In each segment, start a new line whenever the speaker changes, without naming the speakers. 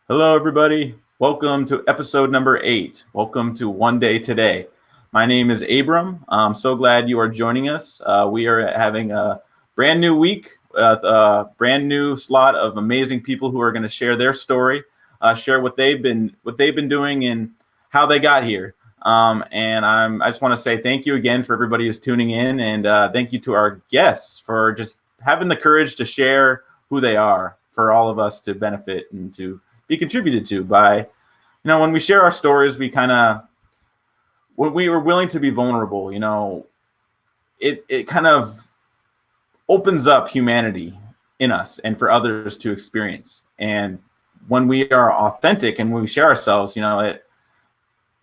Hello, everybody. Welcome to episode number 8. Welcome to One Day Today. My name is Abram. I'm so glad you are joining us. We are having a brand new week, a brand new slot of amazing people who are going to share their story, share what they've been doing and how they got here. I just want to say thank you again for everybody who's tuning in, and thank you to our guests for just having the courage to share who they are for all of us to benefit and to be contributed to by, when we share our stories, when we were willing to be vulnerable, it kind of opens up humanity in us and for others to experience. And when we are authentic and when we share ourselves, it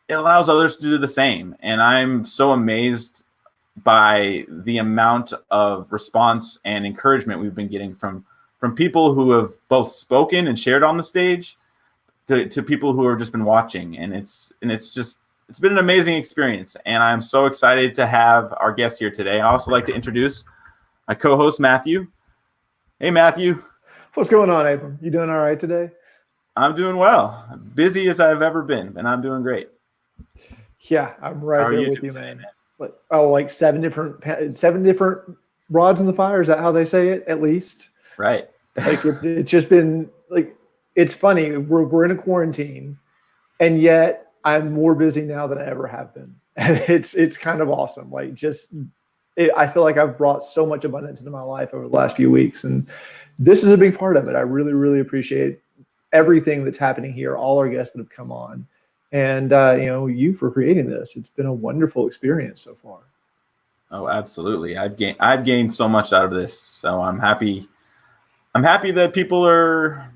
allows others to do the same. And I'm so amazed by the amount of response and encouragement we've been getting from people who have both spoken and shared on the stage to people who have just been watching. And it's been an amazing experience. And I'm so excited to have our guest here today. I also like to introduce my co-host, Matthew. Hey, Matthew.
What's going on, Abram? You doing all right today?
I'm doing well. Busy as I've ever been, and I'm doing great.
Yeah, I'm right there with you, man. Like seven different rods in the fire. Is that how they say it? At least.
Right.
Like it's just been like, it's funny. We're in a quarantine, and yet I'm more busy now than I ever have been, and it's kind of awesome. Like I feel like I've brought so much abundance into my life over the last few weeks, and this is a big part of it. I really, really appreciate everything that's happening here. All our guests that have come on, and you for creating this. It's been a wonderful experience so far.
Oh, absolutely. I've gained so much out of this, so I'm happy. I'm happy that people are,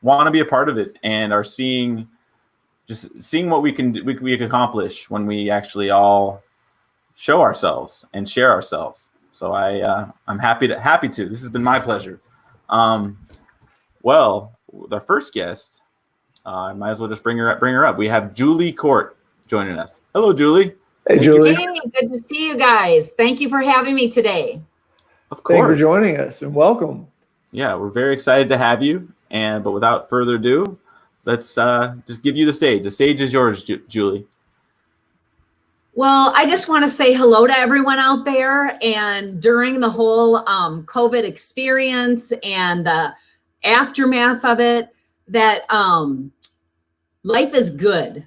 want to be a part of it and are seeing what we can accomplish when we actually all show ourselves and share ourselves. So I'm happy to. This has been my pleasure. Well, the first guest, I might as well just bring her up. We have Julie Court joining us. Hello, Julie.
Hey, Julie.
Hey, good to see you guys. Thank you for having me today.
Of course.
Thank you for joining us and welcome.
Yeah, we're very excited to have you. But without further ado, let's just give you the stage. The stage is yours, Julie.
Well, I just want to say hello to everyone out there. And during the whole COVID experience and the aftermath of it, that life is good.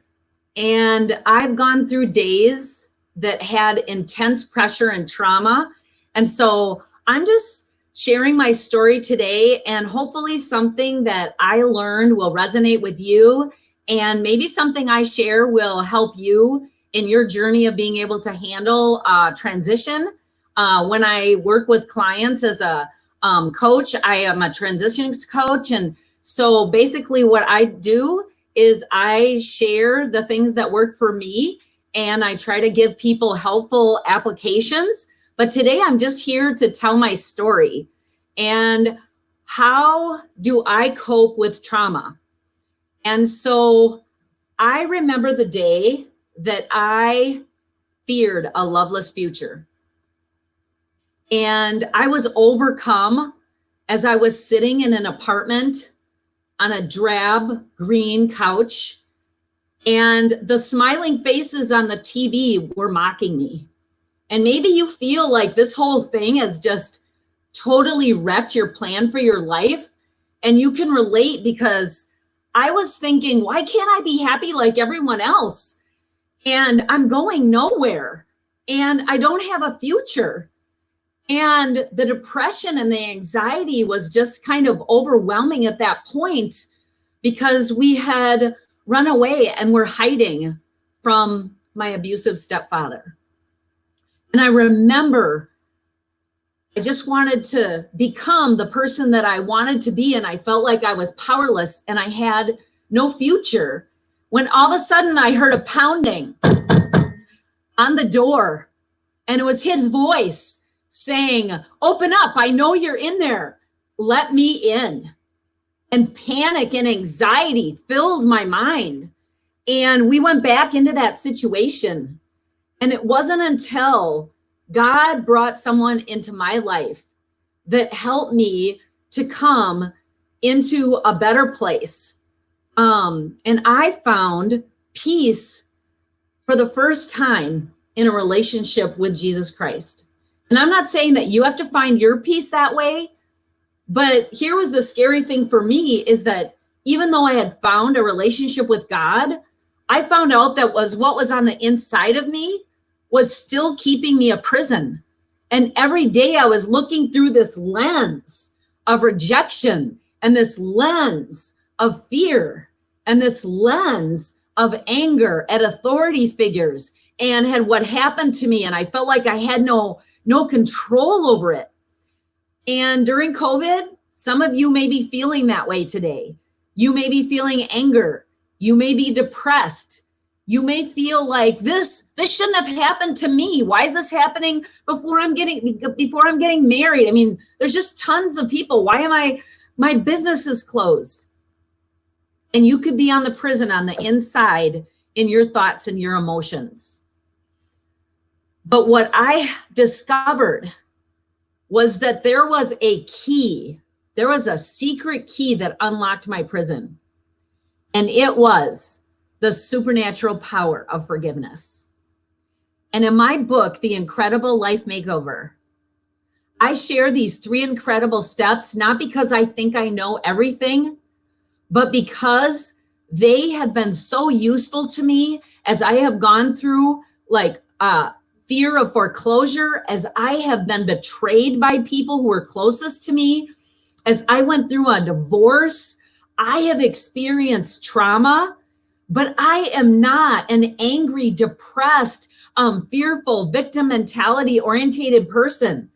And I've gone through days that had intense pressure and trauma. And so I'm just sharing my story today, and hopefully something that I learned will resonate with you, and maybe something I share will help you in your journey of being able to handle transition. When I work with clients as a coach, I am a transitions coach. And so basically what I do is I share the things that work for me, and I try to give people helpful applications. But today I'm just here to tell my story. And how do I cope with trauma? And so I remember the day that I feared a loveless future. And I was overcome as I was sitting in an apartment on a drab green couch, and the smiling faces on the TV were mocking me. And maybe you feel like this whole thing has just totally wrecked your plan for your life. And you can relate, because I was thinking, why can't I be happy like everyone else? And I'm going nowhere, and I don't have a future. And the depression and the anxiety was just kind of overwhelming at that point, because we had run away and were hiding from my abusive stepfather. And I remember I just wanted to become the person that I wanted to be, and I felt like I was powerless and I had no future, when all of a sudden I heard a pounding on the door, and it was his voice saying, "Open up, I know you're in there, let me in." And panic and anxiety filled my mind, and we went back into that situation. And it wasn't until God brought someone into my life that helped me to come into a better place, And I found peace for the first time in a relationship with Jesus Christ. And I'm not saying that you have to find your peace that way, but here was the scary thing for me is that even though I had found a relationship with God, I found out that what was on the inside of me was still keeping me a prison. And every day I was looking through this lens of rejection and this lens of fear and this lens of anger at authority figures and had what happened to me. And I felt like I had no control over it. And during COVID, some of you may be feeling that way today. You may be feeling anger. You may be depressed. You may feel like this shouldn't have happened to me. Why is this happening before I'm getting married? I mean, there's just tons of people. Why am my business is closed? And you could be on the prison on the inside in your thoughts and your emotions. But what I discovered was that there was a key. There was a secret key that unlocked my prison. And it was the supernatural power of forgiveness. And in my book, The Incredible Life Makeover, I share these 3 incredible steps, not because I think I know everything, but because they have been so useful to me as I have gone through fear of foreclosure, as I have been betrayed by people who were closest to me, as I went through a divorce. I have experienced trauma, but I am not an angry, depressed, fearful, victim mentality orientated person.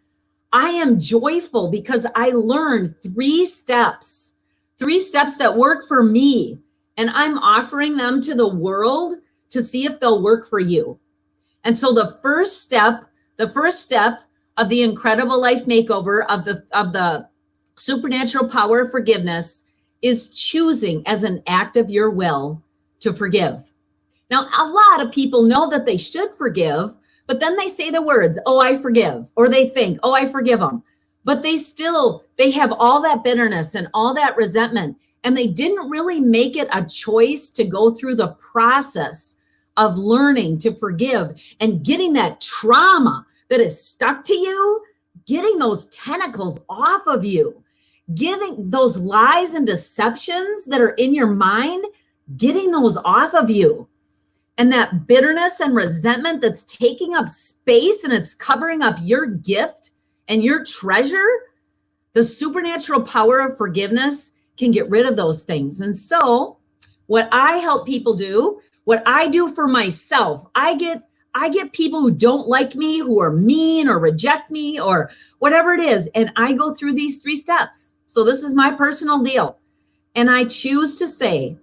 I am joyful because I learned 3 steps that work for me, and I'm offering them to the world to see if they'll work for you. And so the first step of the Incredible Life Makeover of the supernatural power of forgiveness is choosing as an act of your will to forgive. Now, a lot of people know that they should forgive, but then they say the words, "Oh, I forgive," or they think, "Oh, I forgive them." But they have all that bitterness and all that resentment, and they didn't really make it a choice to go through the process of learning to forgive and getting that trauma that is stuck to you, getting those tentacles off of you, giving those lies and deceptions that are in your mind, getting those off of you. And that bitterness and resentment that's taking up space and it's covering up your gift and your treasure, the supernatural power of forgiveness can get rid of those things. And so what I help people do, what I do for myself, I get people who don't like me, who are mean or reject me or whatever it is. And I go through these 3 steps. So this is my personal deal. And I choose to say,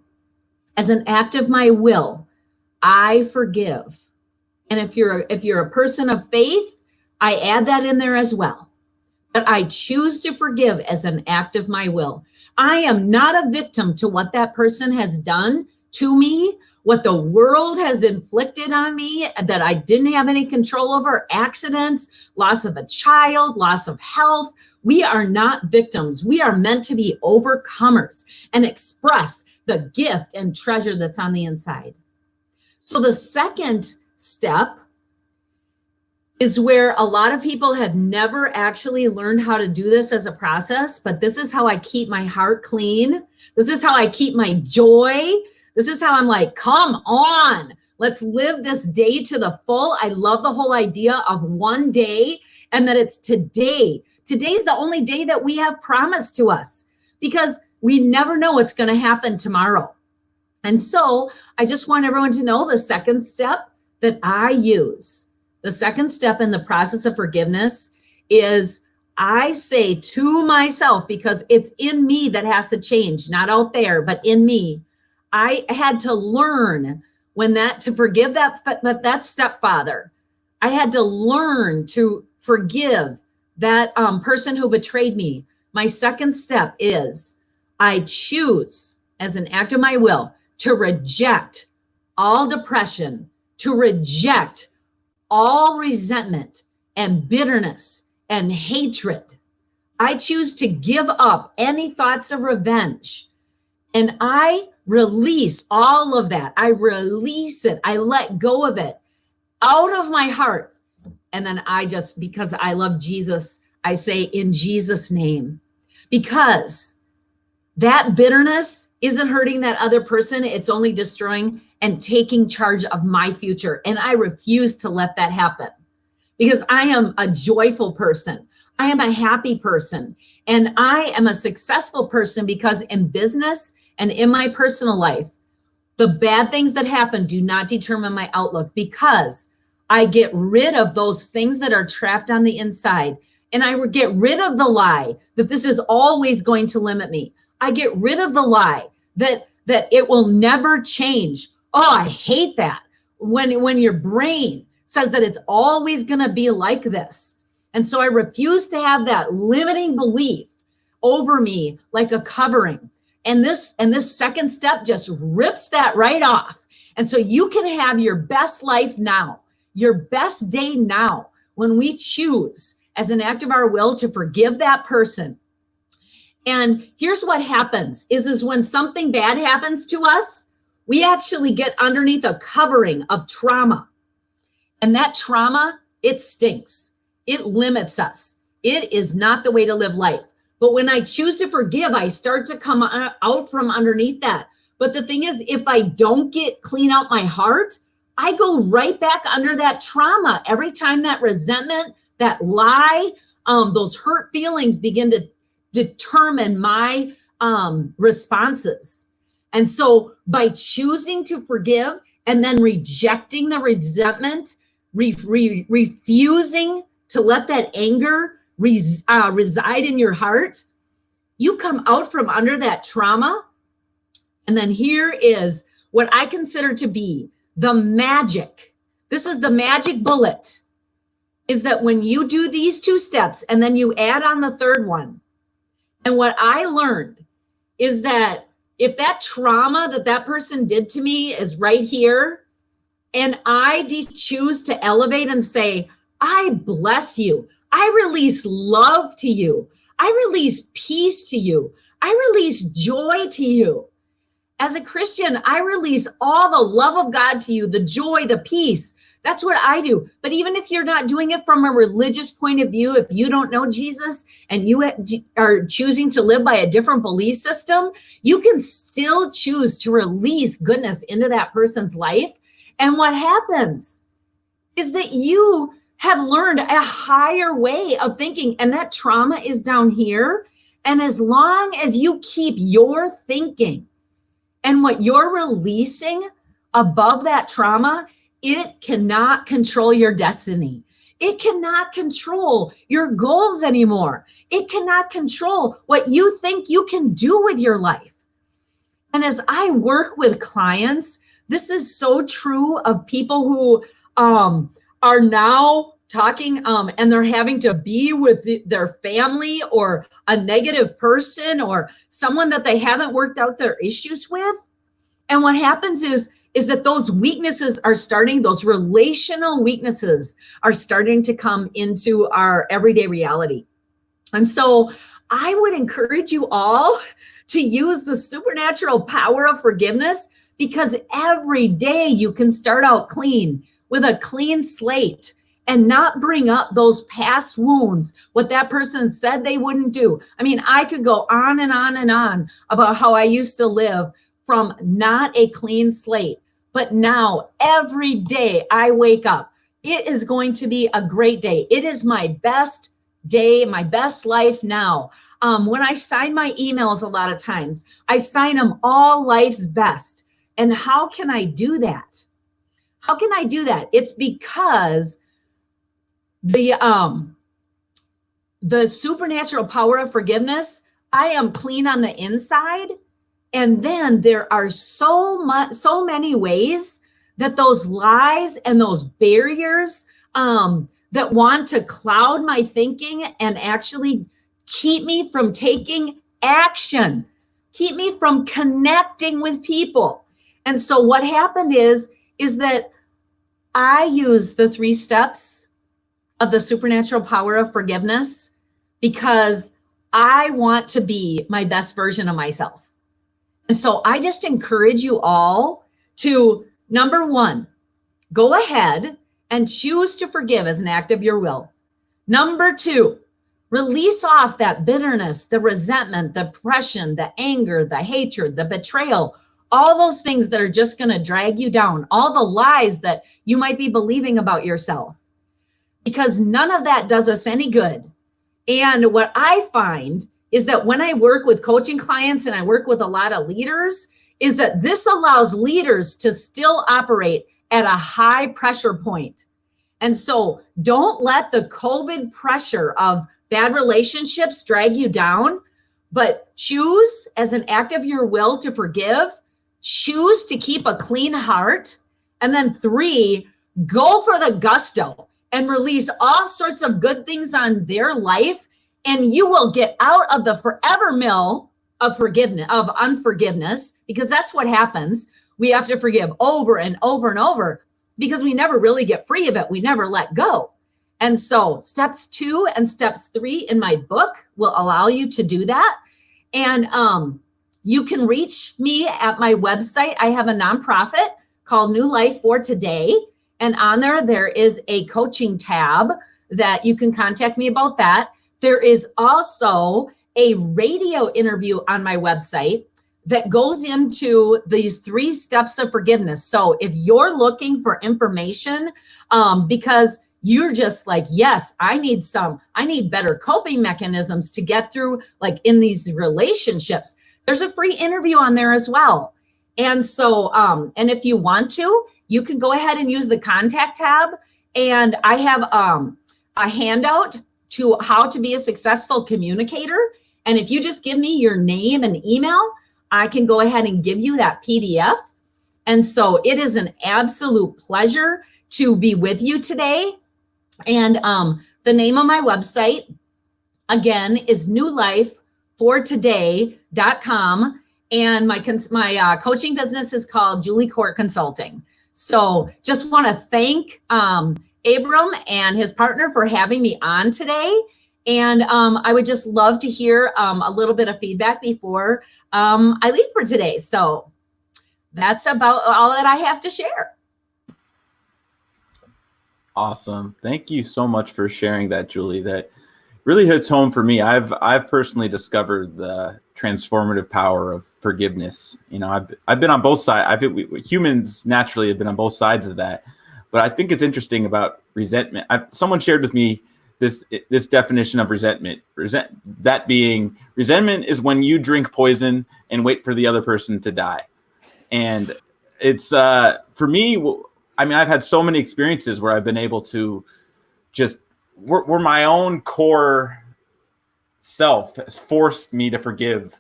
as an act of my will, I forgive. And if you're a person of faith, I add that in there as well. But I choose to forgive as an act of my will. I am not a victim to what that person has done to me, what the world has inflicted on me that I didn't have any control over, accidents, loss of a child, loss of health. We are not victims. We are meant to be overcomers and express the gift and treasure that's on the inside. So the second step is where a lot of people have never actually learned how to do this as a process, but this is how I keep my heart clean. This is how I keep my joy. This is how I'm like, come on, let's live this day to the full. I love the whole idea of one day and that it's today. Today's the only day that we have promised to us because we never know what's going to happen tomorrow. And so I just want everyone to know the second step that I use. The second step in the process of forgiveness is I say to myself, because it's in me that has to change, not out there, but in me. I had to learn to forgive that stepfather. I had to learn to forgive that person who betrayed me. My second step is I choose as an act of my will to reject all depression, to reject all resentment and bitterness and hatred. I choose to give up any thoughts of revenge. And I release all of that. I release it. I let go of it out of my heart. And then because I love Jesus, I say in Jesus' name, because that bitterness isn't hurting that other person. It's only destroying and taking charge of my future. And I refuse to let that happen because I am a joyful person. I am a happy person. And I am a successful person because in business and in my personal life, the bad things that happen do not determine my outlook because I get rid of those things that are trapped on the inside. And I get rid of the lie that this is always going to limit me. I get rid of the lie that it will never change. Oh, I hate that. When your brain says that it's always going to be like this. And so I refuse to have that limiting belief over me like a covering. And this second step just rips that right off. And so you can have your best life now, your best day now, when we choose as an act of our will to forgive that person. And here's what happens is when something bad happens to us, we actually get underneath a covering of trauma. And that trauma, it stinks. It limits us. It is not the way to live life. But when I choose to forgive, I start to come out from underneath that. But the thing is, if I don't clean out my heart, I go right back under that trauma. Every time that resentment, that lie, those hurt feelings begin to determine my responses. And so by choosing to forgive and then rejecting the resentment, refusing to let that anger reside in your heart, you come out from under that trauma. And then here is what I consider to be the magic. This is the magic bullet, is that when you do these two steps and then you add on the third one, and what I learned is that if that trauma that person did to me is right here, and I choose to elevate and say, I bless you. I release love to you. I release peace to you. I release joy to you. As a Christian, I release all the love of God to you, the joy, the peace. That's what I do. But even if you're not doing it from a religious point of view, if you don't know Jesus and you are choosing to live by a different belief system, you can still choose to release goodness into that person's life. And what happens is that you have learned a higher way of thinking, and that trauma is down here. And as long as you keep your thinking and what you're releasing above that trauma, it cannot control your destiny. It cannot control your goals anymore. It cannot control what you think you can do with your life. And as I work with clients, this is so true of people who are now talking and they're having to be with their family or a negative person or someone that they haven't worked out their issues with. And what happens is that those weaknesses are starting, those relational weaknesses are starting to come into our everyday reality. And so I would encourage you all to use the supernatural power of forgiveness, because every day you can start out clean with a clean slate and not bring up those past wounds, what that person said they wouldn't do. I mean, I could go on and on and on about how I used to live from not a clean slate. But now every day I wake up, it is going to be a great day. It is my best day, my best life now. When I sign my emails, a lot of times I sign them all life's best. And how can I do that? How can I do that? It's because the supernatural power of forgiveness, I am clean on the inside. And then there are so many ways that those lies and those barriers that want to cloud my thinking and actually keep me from taking action, keep me from connecting with people. And so what happened is that I use the 3 steps of the supernatural power of forgiveness because I want to be my best version of myself. And so I just encourage you all to, number one, go ahead and choose to forgive as an act of your will. Number two, release off that bitterness, the resentment, the depression, the anger, the hatred, the betrayal, all those things that are just going to drag you down, all the lies that you might be believing about yourself, because none of that does us any good. And what I find is that when I work with coaching clients and I work with a lot of leaders, is that this allows leaders to still operate at a high pressure point. And so don't let the COVID pressure of bad relationships drag you down, but choose as an act of your will to forgive, choose to keep a clean heart. And then 3, go for the gusto and release all sorts of good things on their life. And you will get out of the forever mill of forgiveness, of unforgiveness, because that's what happens. We have to forgive over and over and over because we never really get free of it. We never let go. And so steps 2 and steps 3 in my book will allow you to do that. And you can reach me at my website. I have a nonprofit called New Life for Today. And on there is a coaching tab that you can contact me about that. There is also a radio interview on my website that goes into these 3 steps of forgiveness. So if you're looking for information, because you're just like, yes, I need better coping mechanisms to get through, like in these relationships, there's a free interview on there as well. And so, and if you want to, you can go ahead and use the contact tab. And I have a handout to how to be a successful communicator. And if you just give me your name and email, I can go ahead and give you that PDF. And so it is an absolute pleasure to be with you today. And the name of my website, again, is newlifefortoday.com. And my coaching business is called Julie Court Consulting. So just want to thank Abram and his partner for having me on today. And I would just love to hear a little bit of feedback before I leave for today. So that's about all that I have to share.
Awesome. Thank you so much for sharing that, Julie. That really hits home for me. I've personally discovered the transformative power of forgiveness. You know, I've been on both sides. Humans naturally have been on both sides of that. But I think it's interesting about resentment. Someone shared with me this definition of resentment. Resentment is when you drink poison and wait for the other person to die. And it's for me, I mean, I've had so many experiences where I've been able to just where my own core self has forced me to forgive,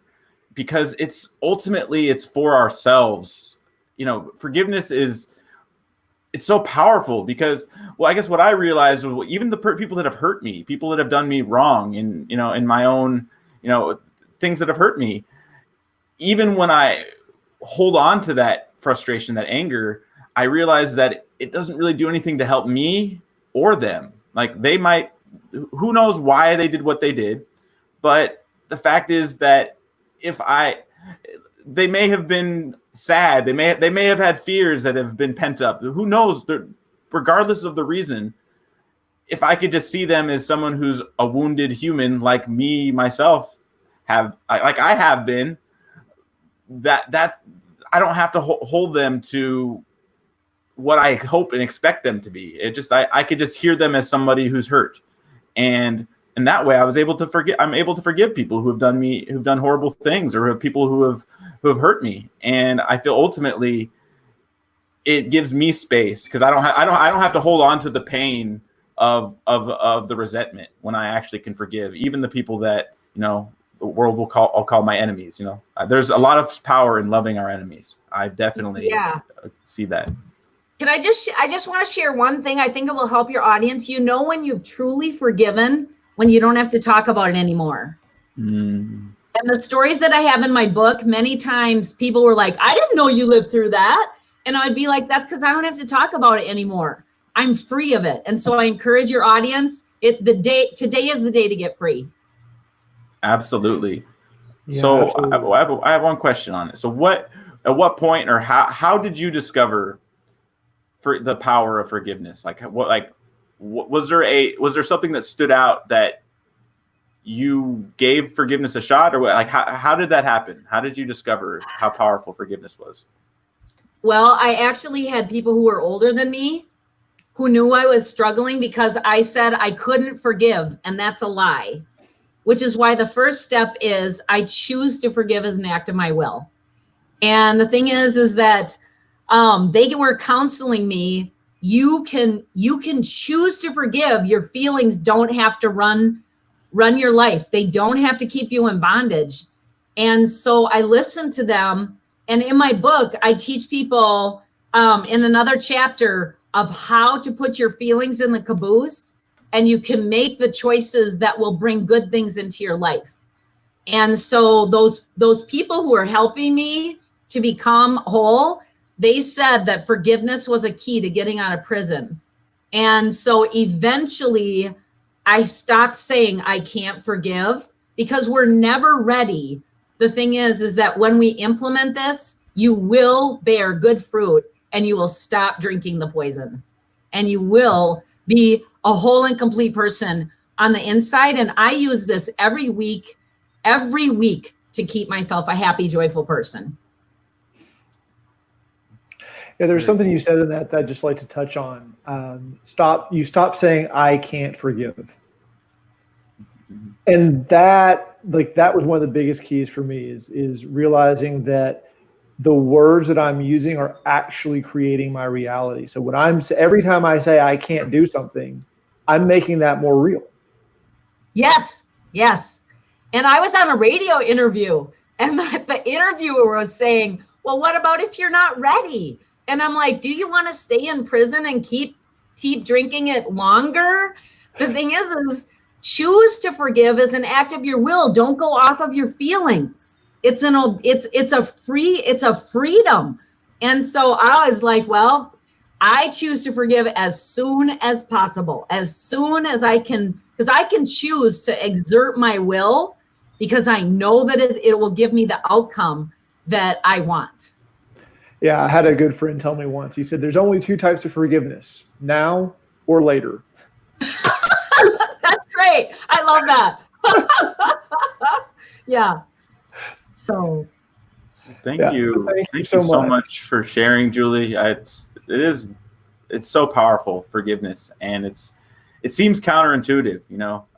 because it's ultimately for ourselves. You know, forgiveness it's so powerful because, well, I guess what I realized was even the people that have hurt me, people that have done me wrong in my own, things that have hurt me, even when I hold on to that frustration, that anger, I realize that it doesn't really do anything to help me or them. Like they might, who knows why they did what they did. But the fact is that they may have been sad. They may have had fears that have been pent up. Who knows? Regardless of the reason, if I could just see them as someone who's a wounded human, like me, myself, I have been, that I don't have to hold them to what I hope and expect them to be. I could just hear them as somebody who's hurt. And that way I was able to forgive. I'm able to forgive people who've done horrible things, or people who have hurt me. And I feel ultimately it gives me space because I don't have to hold on to the pain of the resentment when I actually can forgive even the people that, the world I'll call my enemies. There's a lot of power in loving our enemies. I definitely see that.
Can I just want to share one thing. I think it will help your audience. When you've truly forgiven, when you don't have to talk about it anymore. And the stories that I have in my book, many times people were like, I didn't know you lived through that. And I'd be like, that's because I don't have to talk about it anymore. I'm free of it. And so I encourage your audience, today is the day to get free.
Absolutely.
Yeah,
So
absolutely.
I have one question on it. So at what point or how did you discover for the power of forgiveness? Was there something that stood out that you gave forgiveness a shot, or how did that happen? How did you discover how powerful forgiveness was?
Well, I actually had people who were older than me who knew I was struggling because I said I couldn't forgive, and that's a lie, which is why the first step is I choose to forgive as an act of my will. And the thing is that they were counseling me. You can choose to forgive. Your feelings don't have to run your life. They don't have to keep you in bondage. And so I listened to them. And in my book, I teach people in another chapter of how to put your feelings in the caboose, and you can make the choices that will bring good things into your life. And so those people who are helping me to become whole, they said that forgiveness was a key to getting out of prison. And so eventually I stopped saying I can't forgive, because we're never ready. The thing is that when we implement this, you will bear good fruit, and you will stop drinking the poison, and you will be a whole and complete person on the inside. And I use this every week to keep myself a happy, joyful person.
Yeah, there's something you said in that I'd just like to touch on. You stop saying I can't forgive. And that was one of the biggest keys for me is realizing that the words that I'm using are actually creating my reality. So every time I say I can't do something, I'm making that more real.
Yes. And I was on a radio interview, and the interviewer was saying, well, what about if you're not ready? And I'm like, do you want to stay in prison and keep drinking it longer? The thing is choose to forgive as an act of your will. Don't go off of your feelings. It's a freedom. And so I was like, well, I choose to forgive as soon as possible, as soon as I can, because I can choose to exert my will, because I know that it will give me the outcome that I want.
Yeah, I had a good friend tell me once. He said, there's only two types of forgiveness, now or later.
That's great. I love that. Yeah. So
Thank you.
Thank you
so much for sharing, Julie. It's so powerful, forgiveness, and it seems counterintuitive,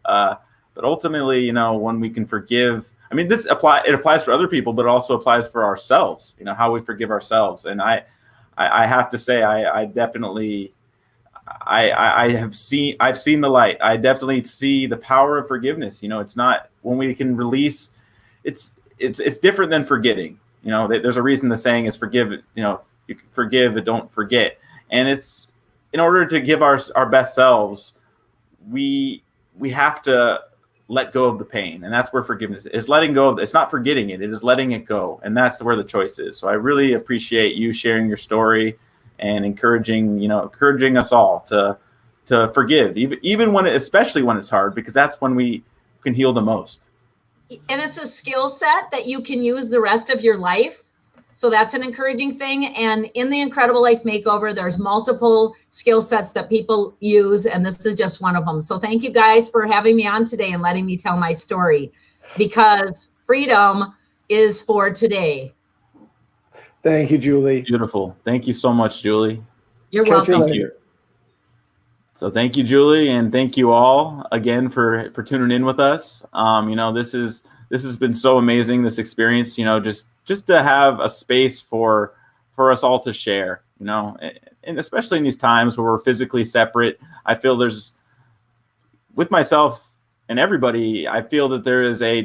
but ultimately, when we can forgive, I mean, it applies for other people, but it also applies for ourselves, how we forgive ourselves. And I have to say, I definitely, I've seen the light. I definitely see the power of forgiveness. It's not when we can release, it's different than forgetting. There's a reason the saying is forgive, you forgive and don't forget. And it's in order to give our best selves, we have to let go of the pain. And that's where forgiveness is, letting go of it. It's not forgetting it. It is letting it go. And that's where the choice is. So I really appreciate you sharing your story and encouraging us all to forgive, even especially when it's hard, because that's when we can heal the most.
And it's a skill set that you can use the rest of your life. So that's an encouraging thing. And in the Incredible Life Makeover, there's multiple skill sets that people use, and this is just one of them. So thank you guys for having me on today and letting me tell my story, because freedom is for today.
Thank you, Julie.
Beautiful. Thank you so much, Julie.
You're welcome.
Thank you. So thank you, Julie, and thank you all again for tuning in with us. This has been so amazing, this experience, just to have a space for us all to share, and especially in these times where we're physically separate. I feel with myself and everybody, I feel that there is a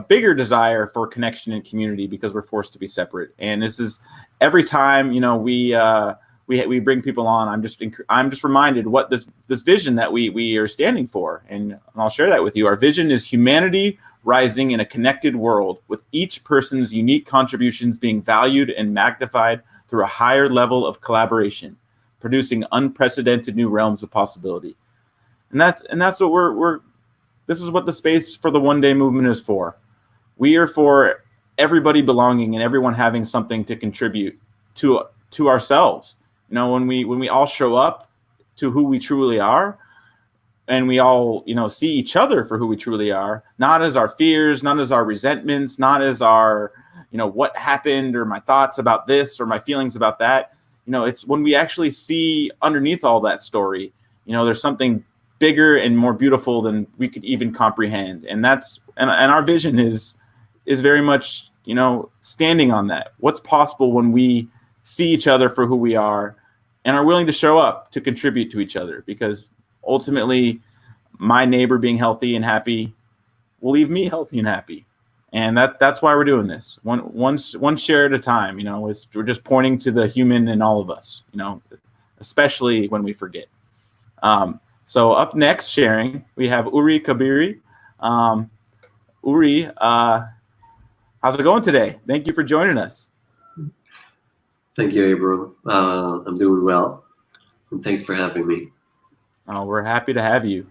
bigger desire for connection and community, because we're forced to be separate. And this is every time, we bring people on, I'm just reminded what this vision that we are standing for, and I'll share that with you. Our vision is humanity rising in a connected world, with each person's unique contributions being valued and magnified through a higher level of collaboration, producing unprecedented new realms of possibility. And that's what this is what the space for the One Day movement is for. we are for everybody belonging and everyone having something to contribute to ourselves. You know, when we all show up to who we truly are, and we all, you know, see each other for who we truly are, not as our fears, not as our resentments, not as our, you know, what happened or my thoughts about this or my feelings about that. You know, it's when we actually see underneath all that story, you know, there's something bigger and more beautiful than we could even comprehend. And that's, and our vision is very much, you know, standing on that. What's possible when we see each other for who we are and are willing to show up to contribute to each other, because ultimately my neighbor being healthy and happy will leave me healthy and happy. And that's why we're doing this one share at a time. You know, we're just pointing to the human in all of us, you know, especially when we forget. So up next, sharing, we have Uri Kabiri. Uri, how's it going today? Thank you for joining us.
Thank you, Abram. I'm doing well, and thanks for having me.
We're happy to have you.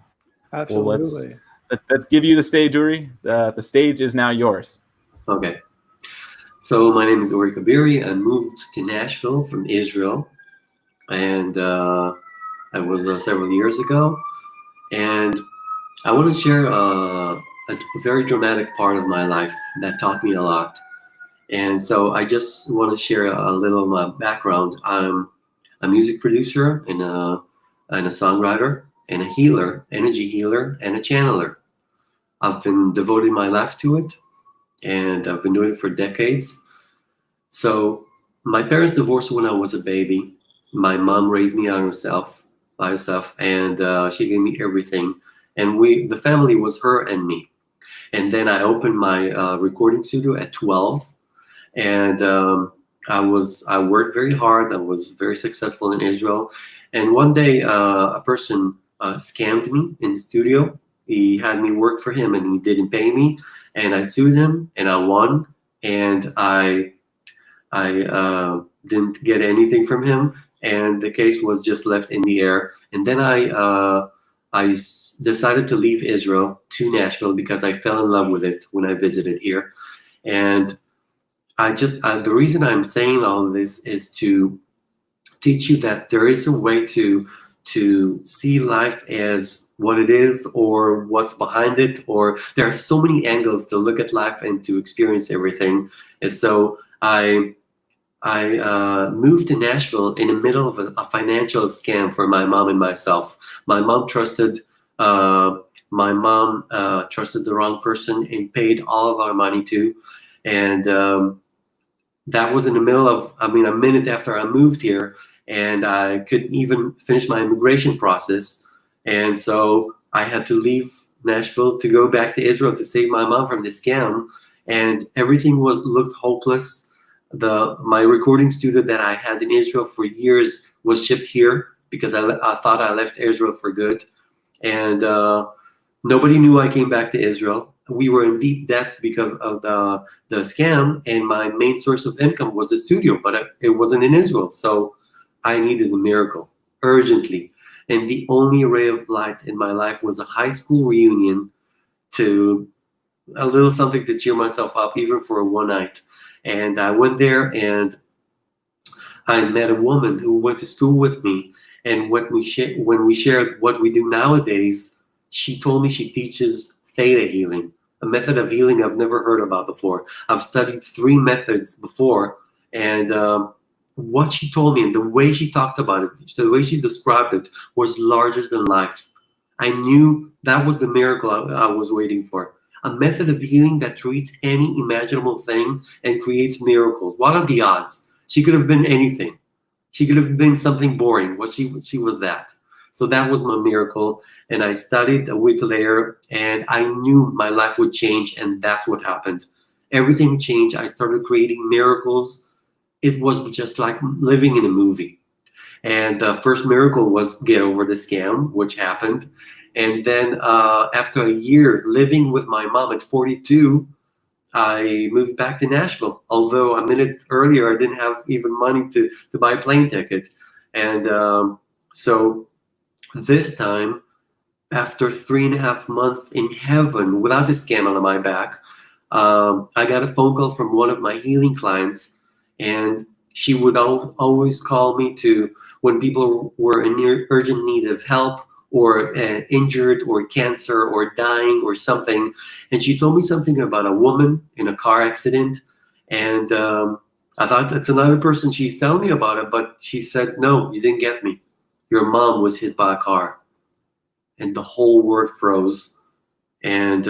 Absolutely.
Well, let's give you the stage, Uri. The stage is now yours.
Okay. So my name is Uri Kabiri. I moved to Nashville from Israel, and I was several years ago. And I want to share a very dramatic part of my life that taught me a lot. And so I just want to share a little of my background. I'm a music producer and a songwriter and a healer, energy healer, and a channeler. I've been devoting my life to it, and I've been doing it for decades. So my parents divorced when I was a baby. My mom raised me by herself, and she gave me everything. And the family was her and me. And then I opened my recording studio at 12, and I worked very hard. I was very successful in Israel. And one day, a person scammed me in the studio. He had me work for him, and he didn't pay me. And I sued him, and I won. And I didn't get anything from him, and the case was just left in the air. And then I decided to leave Israel to Nashville because I fell in love with it when I visited here. And the reason I'm saying all of this is to teach you that there is a way to see life as what it is or what's behind it, or there are so many angles to look at life and to experience everything. And so I moved to Nashville in the middle of a financial scam for my mom and myself. My mom trusted the wrong person and paid all of our money to. And that was in the middle of, a minute after I moved here, and I couldn't even finish my immigration process. And so I had to leave Nashville to go back to Israel to save my mom from the scam. And everything looked hopeless. My recording studio that I had in Israel for years was shipped here because I thought I left Israel for good. And nobody knew I came back to Israel. We were in deep debts because of the scam, and my main source of income was the studio, but it wasn't in Israel. So I needed a miracle urgently. And the only ray of light in my life was a high school reunion, to a little something to cheer myself up, even for one night. And I went there, and I met a woman who went to school with me. And when we shared what we do nowadays, she told me she teaches theta healing, a method of healing I've never heard about before. I've studied 3 methods before, and what she told me and the way she talked about it, the way she described it, was larger than life. I knew that was the miracle I was waiting for. A method of healing that treats any imaginable thing and creates miracles. What are the odds? She could have been anything. She could have been something boring. She was that. So that was my miracle. And I studied a week later, and I knew my life would change, and that's what happened. Everything changed. I started creating miracles. It was just like living in a movie. And the first miracle was get over the scam, which happened. And then after a year living with my mom at 42, I moved back to Nashville. Although a minute earlier, I didn't have even money to buy a plane ticket. And so this time, after 3.5 months in heaven without the scam on my back, I got a phone call from one of my healing clients, and she would always call me to when people were in urgent need of help, or injured, or cancer, or dying, or something. And she told me something about a woman in a car accident, and I thought that's another person she's telling me about it, but she said, no, you didn't get me. Your mom was hit by a car. And the whole world froze. And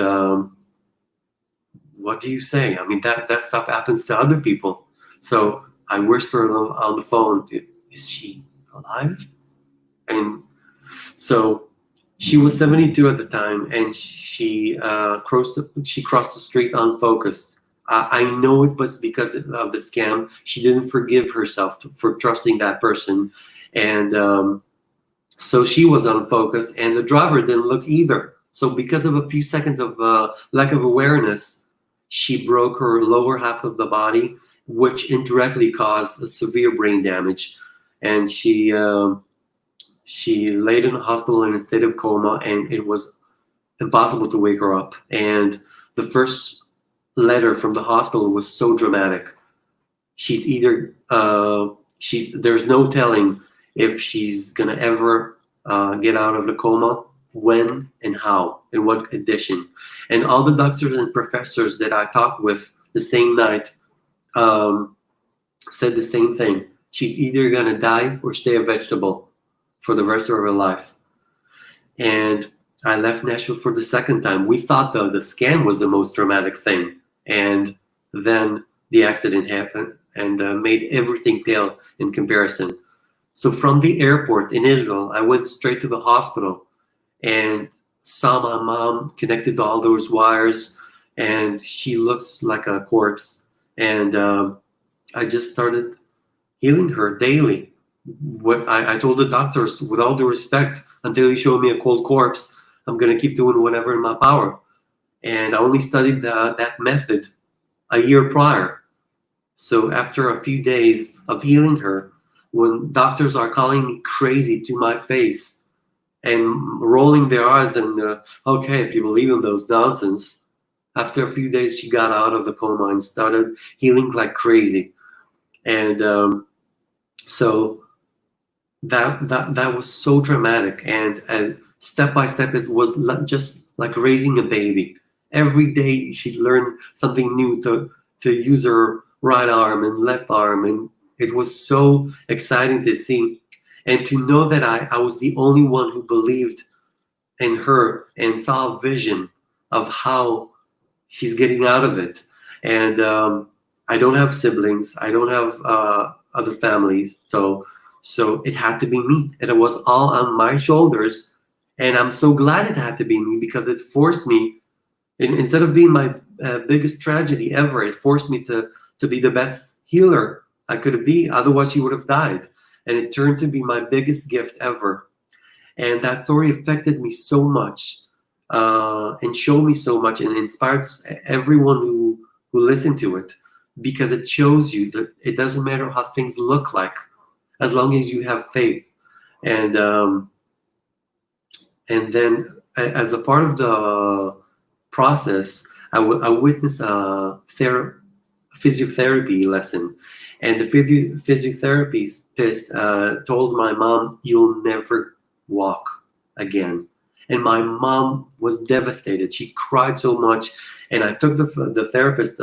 what do you say? I mean, that stuff happens to other people. So I whispered on the phone, is she alive? And so she was 72 at the time, and she crossed the street unfocused. I know it was because of the scam. She didn't forgive herself for trusting that person. And so she was unfocused, and the driver didn't look either. So because of a few seconds of lack of awareness, she broke her lower half of the body, which indirectly caused a severe brain damage. And she laid in the hospital in a state of coma, and it was impossible to wake her up. And the first letter from the hospital was so dramatic. She's either there's no telling if she's gonna ever get out of the coma, when and how, in what condition. And all the doctors and professors that I talked with the same night said the same thing. She's either gonna die or stay a vegetable for the rest of her life. And I left Nashville for the second time. We thought the scam was the most dramatic thing. And then the accident happened and made everything pale in comparison. So from the airport in Israel, I went straight to the hospital and saw my mom connected to all those wires, and she looks like a corpse. And I just started healing her daily. What I told the doctors, with all due respect, until you show me a cold corpse, I'm going to keep doing whatever in my power. And I only studied that method a year prior. So after a few days of healing her, when doctors are calling me crazy to my face and rolling their eyes and, okay, if you believe in those nonsense, after a few days, she got out of the coma and started healing like crazy. And so that was so dramatic. And step by step, it was just like raising a baby. Every day she learned something new to use her right arm and left arm, and it was so exciting to see and to know that I was the only one who believed in her and saw a vision of how she's getting out of it. And I don't have siblings, I don't have other families, so it had to be me, and it was all on my shoulders. And I'm so glad it had to be me, because it forced me, instead of being my biggest tragedy ever, it forced me to be the best healer I could be. Otherwise, she would have died. And it turned to be my biggest gift ever. And that story affected me so much, and showed me so much, and inspires everyone who listened to it, because it shows you that it doesn't matter how things look like, as long as you have faith. And then, as a part of the process, I witnessed a physiotherapy lesson, and the physiotherapist told my mom, "You'll never walk again." And my mom was devastated. She cried so much, and I took the therapist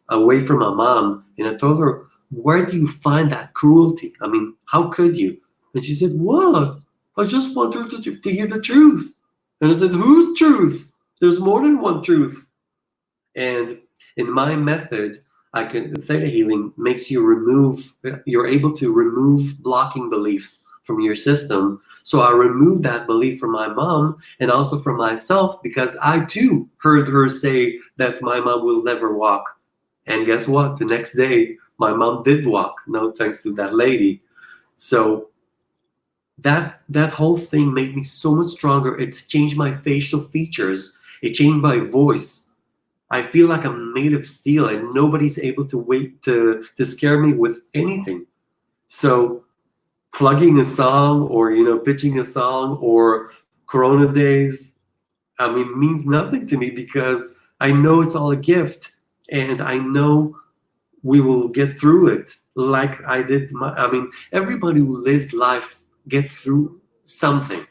away from my mom, and I told her, "Where do you find that cruelty? I mean, how could you?" And she said, "What? I just want her to hear the truth." And I said, "Whose truth? There's more than one truth." And in my method, theta healing makes you're able to remove blocking beliefs from your system. So I removed that belief from my mom and also from myself, because I too heard her say that my mom will never walk. And guess what? The next day, my mom did walk, no thanks to that lady. So that whole thing made me so much stronger. It changed my facial features. It changed my voice. I feel like I'm made of steel, and nobody's able to scare me with anything. So plugging a song, or pitching a song, or Corona days, I mean, means nothing to me, because I know it's all a gift, and I know we will get through it like I did. I mean, everybody who lives life gets through something.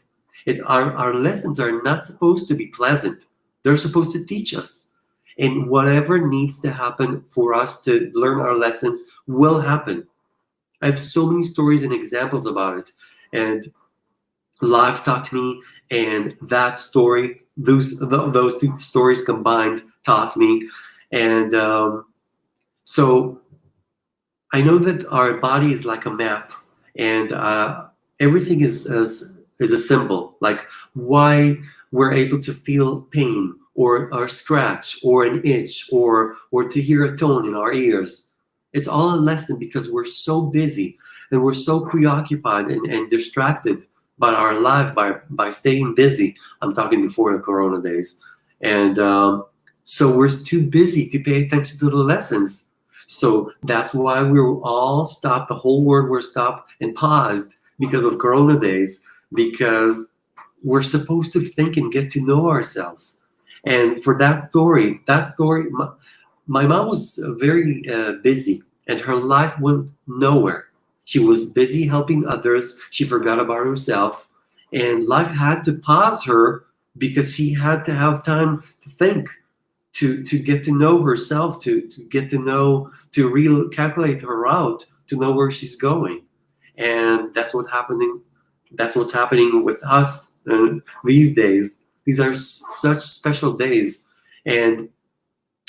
Our lessons are not supposed to be pleasant. They're supposed to teach us. And whatever needs to happen for us to learn our lessons will happen. I have so many stories and examples about it. And life taught me, and that story, those two stories combined taught me. And so I know that our body is like a map, and everything is a symbol, like why we're able to feel pain or scratch or an itch or to hear a tone in our ears. It's all a lesson because we're so busy and we're so preoccupied and distracted by our life by staying busy. I'm talking before the Corona days, and so we're too busy to pay attention to the lessons. So that's why we're all stopped. The whole world were stopped and paused because of Corona days, because we're supposed to think and get to know ourselves. And for that story, my mom was very busy, and her life went nowhere. She was busy helping others. She forgot about herself, and life had to pause her because she had to have time to think, to get to know herself, to get to know, to recalculate her route, to know where she's going. And that's what's happening with us these days. These are such special days. And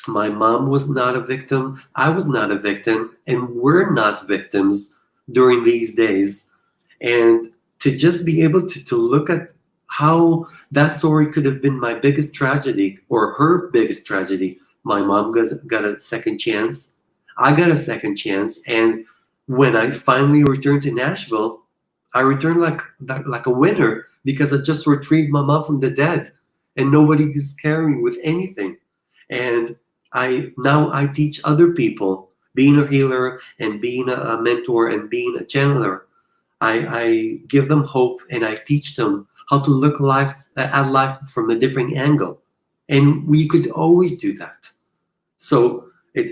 my mom was not a victim, I was not a victim, and we're not victims during these days. And to just be able to look at how that story could have been my biggest tragedy or her biggest tragedy. My mom got a second chance. I got a second chance. And when I finally returned to Nashville, I returned like a winner because I just retrieved my mom from the dead, and nobody is carrying with anything. And now I teach other people, being a healer and being a mentor and being a channeler. I give them hope, and I teach them how to look at life from a different angle. And we could always do that. So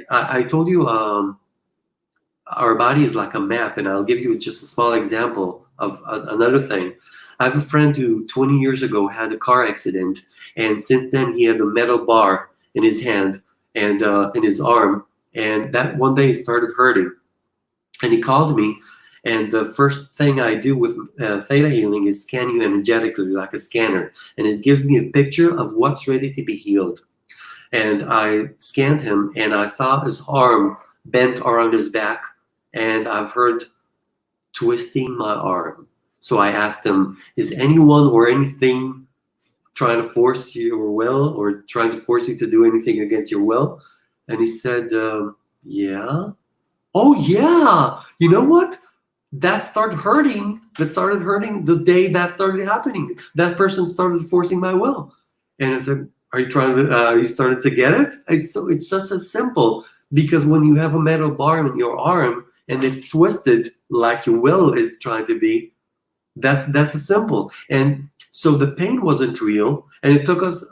I told you our body is like a map, and I'll give you just a small example of another thing. I have a friend who 20 years ago had a car accident, and since then he had a metal bar in his hand and in his arm, and that one day it started hurting. And he called me, and the first thing I do with theta healing is scan you energetically like a scanner, and it gives me a picture of what's ready to be healed. And I scanned him, and I saw his arm bent around his back, and I've heard twisting my arm. So I asked him, is anyone or anything trying to force your will or trying to force you to do anything against your will? And he said, yeah. Oh, yeah. You know what? That started hurting the day that started happening. That person started forcing my will. And I said, are you started to get it? It's such a simple, because when you have a metal bar in your arm and it's twisted like your will is trying to be, that's a simple. And so the pain wasn't real, and it took us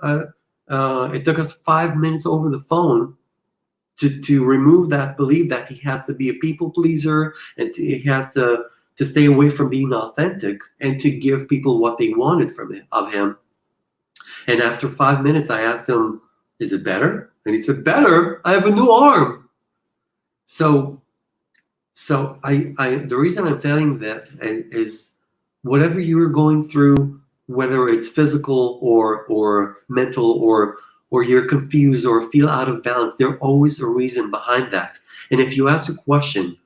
5 minutes over the phone to remove that belief that he has to be a people pleaser, and he has to stay away from being authentic and to give people what they wanted of him. And after 5 minutes, I asked him, is it better? And he said, better? I have a new arm. So the reason I'm telling that is whatever you're going through, whether it's physical or mental or you're confused or feel out of balance, there's always a reason behind that. And if you ask a question,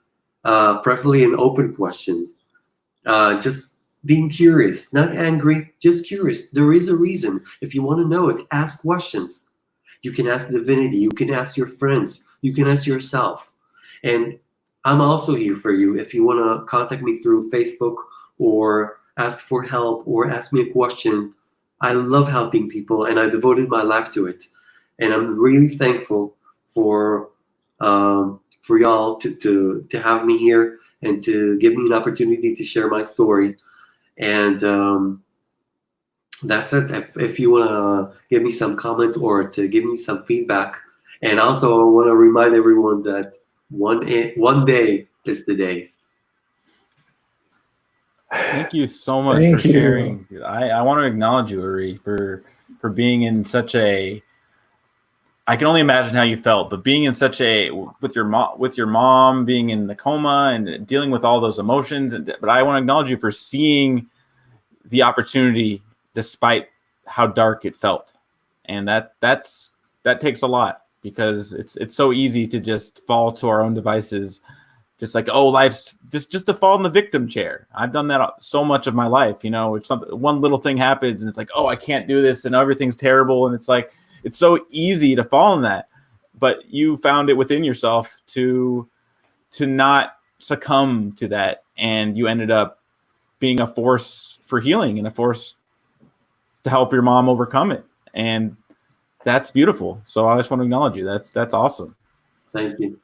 preferably an open questions, just being curious, not angry, just curious. There is a reason. If you want to know it, ask questions. You can ask divinity, you can ask your friends, you can ask yourself. And I'm also here for you. If you want to contact me through Facebook or ask for help or ask me a question, I love helping people, and I devoted my life to it. And I'm really thankful for y'all to have me here and to give me an opportunity to share my story. And that's it. If you want to give me some comment or to give me some feedback, and also I want to remind everyone that one day is the day.
Thank you so much
Thank
for
you.
sharing. I want to acknowledge you, Uri, for being in such a. I can only imagine how you felt, but being in such a with your mom being in the coma and dealing with all those emotions. But I want to acknowledge you for seeing the opportunity despite how dark it felt, and that takes a lot, because it's so easy to just fall to our own devices, just like, oh, life's just to fall in the victim chair. I've done that so much of my life. It's something, one little thing happens and it's like, oh, I can't do this and everything's terrible, and it's like it's so easy to fall in that. But you found it within yourself to not succumb to that, and you ended up being a force for healing and a force to help your mom overcome it. And that's beautiful. So I just want to acknowledge you. That's awesome.
Thank you.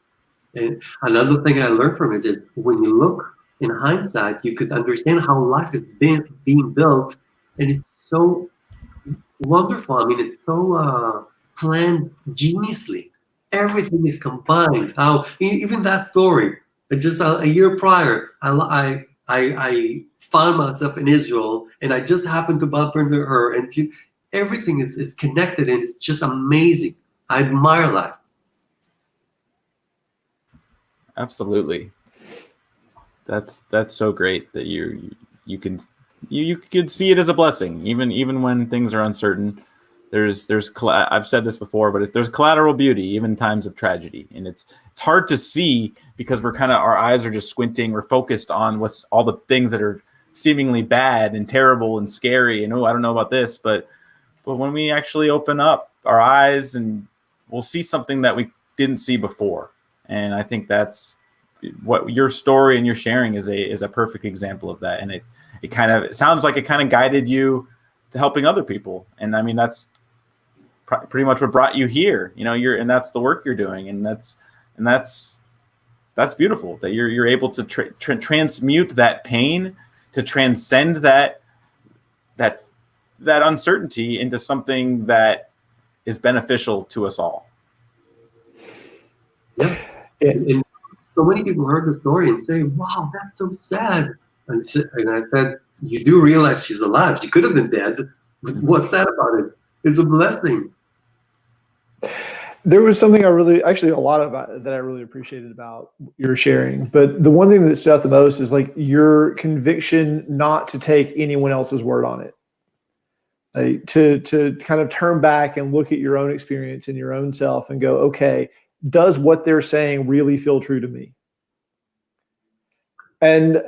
And another thing I learned from it is when you look in hindsight, you could understand how life is being built, and it's so wonderful. I mean, it's so planned geniusly. Everything is combined. How even that story, just a year prior, I found myself in Israel, and I just happened to bump into her, and everything is connected, and it's just amazing. I admire life.
Absolutely. That's so great that you can see it as a blessing, even when things are uncertain. I've said this before, but there's collateral beauty even in times of tragedy, and it's hard to see because our eyes are just squinting. We're focused on what's all the things that are seemingly bad and terrible and scary, and, oh, I don't know about this, but when we actually open up our eyes, and we'll see something that we didn't see before. And I think that's what your story and your sharing is a perfect example of that. And it sounds like it kind of guided you to helping other people. And I mean, that's pretty much what brought you here. And that's the work you're doing. And that's beautiful that you're able to transmute that pain, to transcend that uncertainty into something that is beneficial to us all.
Yeah. And so many people heard the story and say, wow, that's so sad. And I said, you do realize she's alive. She could have been dead. But what's sad about it? It's a blessing.
There was something a lot about that I really appreciated about your sharing. But the one thing that stood out the most is like your conviction not to take anyone else's word on it. Like to kind of turn back and look at your own experience and your own self and go, okay, does what they're saying really feel true to me? And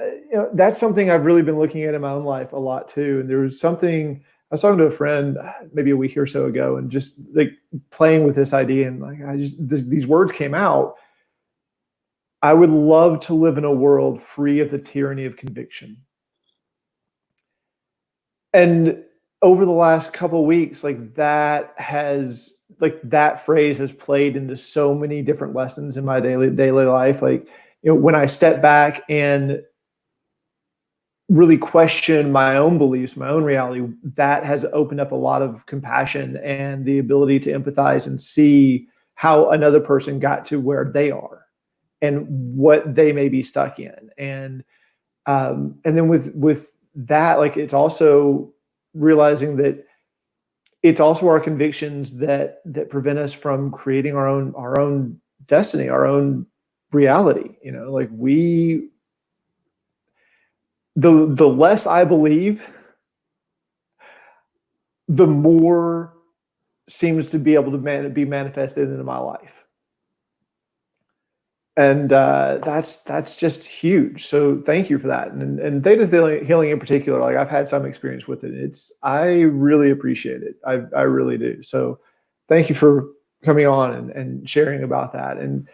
that's something I've really been looking at in my own life a lot too. And there was something I was talking to a friend maybe a week or so ago, and just like playing with this idea, and like these words came out. I would love to live in a world free of the tyranny of conviction. And over the last couple of weeks, that phrase has played into so many different lessons in my daily life. When I step back and really question my own beliefs, my own reality, that has opened up a lot of compassion and the ability to empathize and see how another person got to where they are and what they may be stuck in. And then with that, it's also realizing that it's also our convictions that prevent us from creating our own destiny, our own reality. The less I believe, the more seems to be able to be manifested into my life. And that's just huge. So thank you for that. And theta healing in particular, I've had some experience with it. I really appreciate it. I really do. So thank you for coming on and sharing about that, and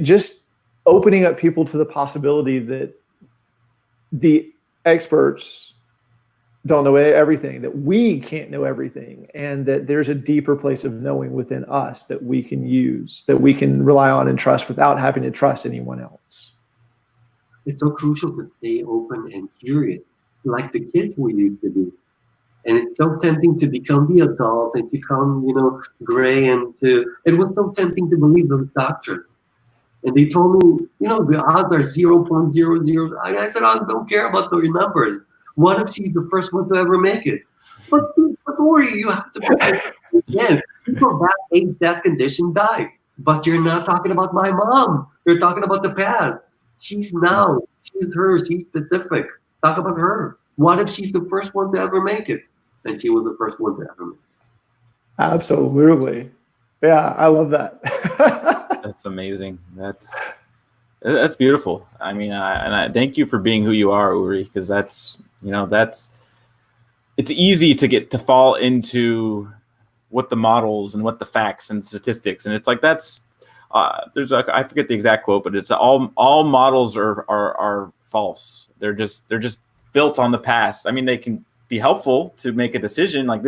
just opening up people to the possibility that the experts don't know everything, that we can't know everything, and that there's a deeper place of knowing within us that we can use, that we can rely on and trust without having to trust anyone else.
It's so crucial to stay open and curious, like the kids we used to be. And it's so tempting to become the adult and to become, gray, it was so tempting to believe those doctors. And they told me, the odds are 0.00. I said, I don't care about those numbers. What if she's the first one to ever make it? But Uri, you have to protect again. People that age, that condition die. But you're not talking about my mom. You're talking about the past. She's now. She's her. She's specific. Talk about her. What if she's the first one to ever make it? And she was the first one to ever make it.
Absolutely. Yeah, I love that.
That's amazing. That's beautiful. I mean, I thank you for being who you are, Uri, because that's it's easy to fall into what the models and what the facts and statistics, and it's like that's there's I forget the exact quote, but it's all models are false. They're just built on the past. I mean, they can be helpful to make a decision. Like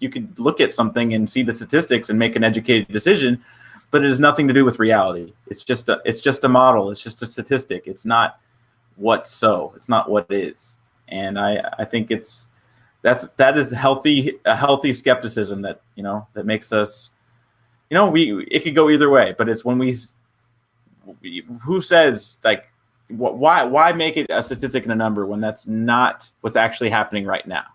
you could look at something and see the statistics and make an educated decision, but it has nothing to do with reality. It's just a model. It's just a statistic. It's not it's not what is. And I think that is a healthy skepticism that makes us, it could go either way, but it's when who says like, why make it a statistic and a number when that's not what's actually happening right now?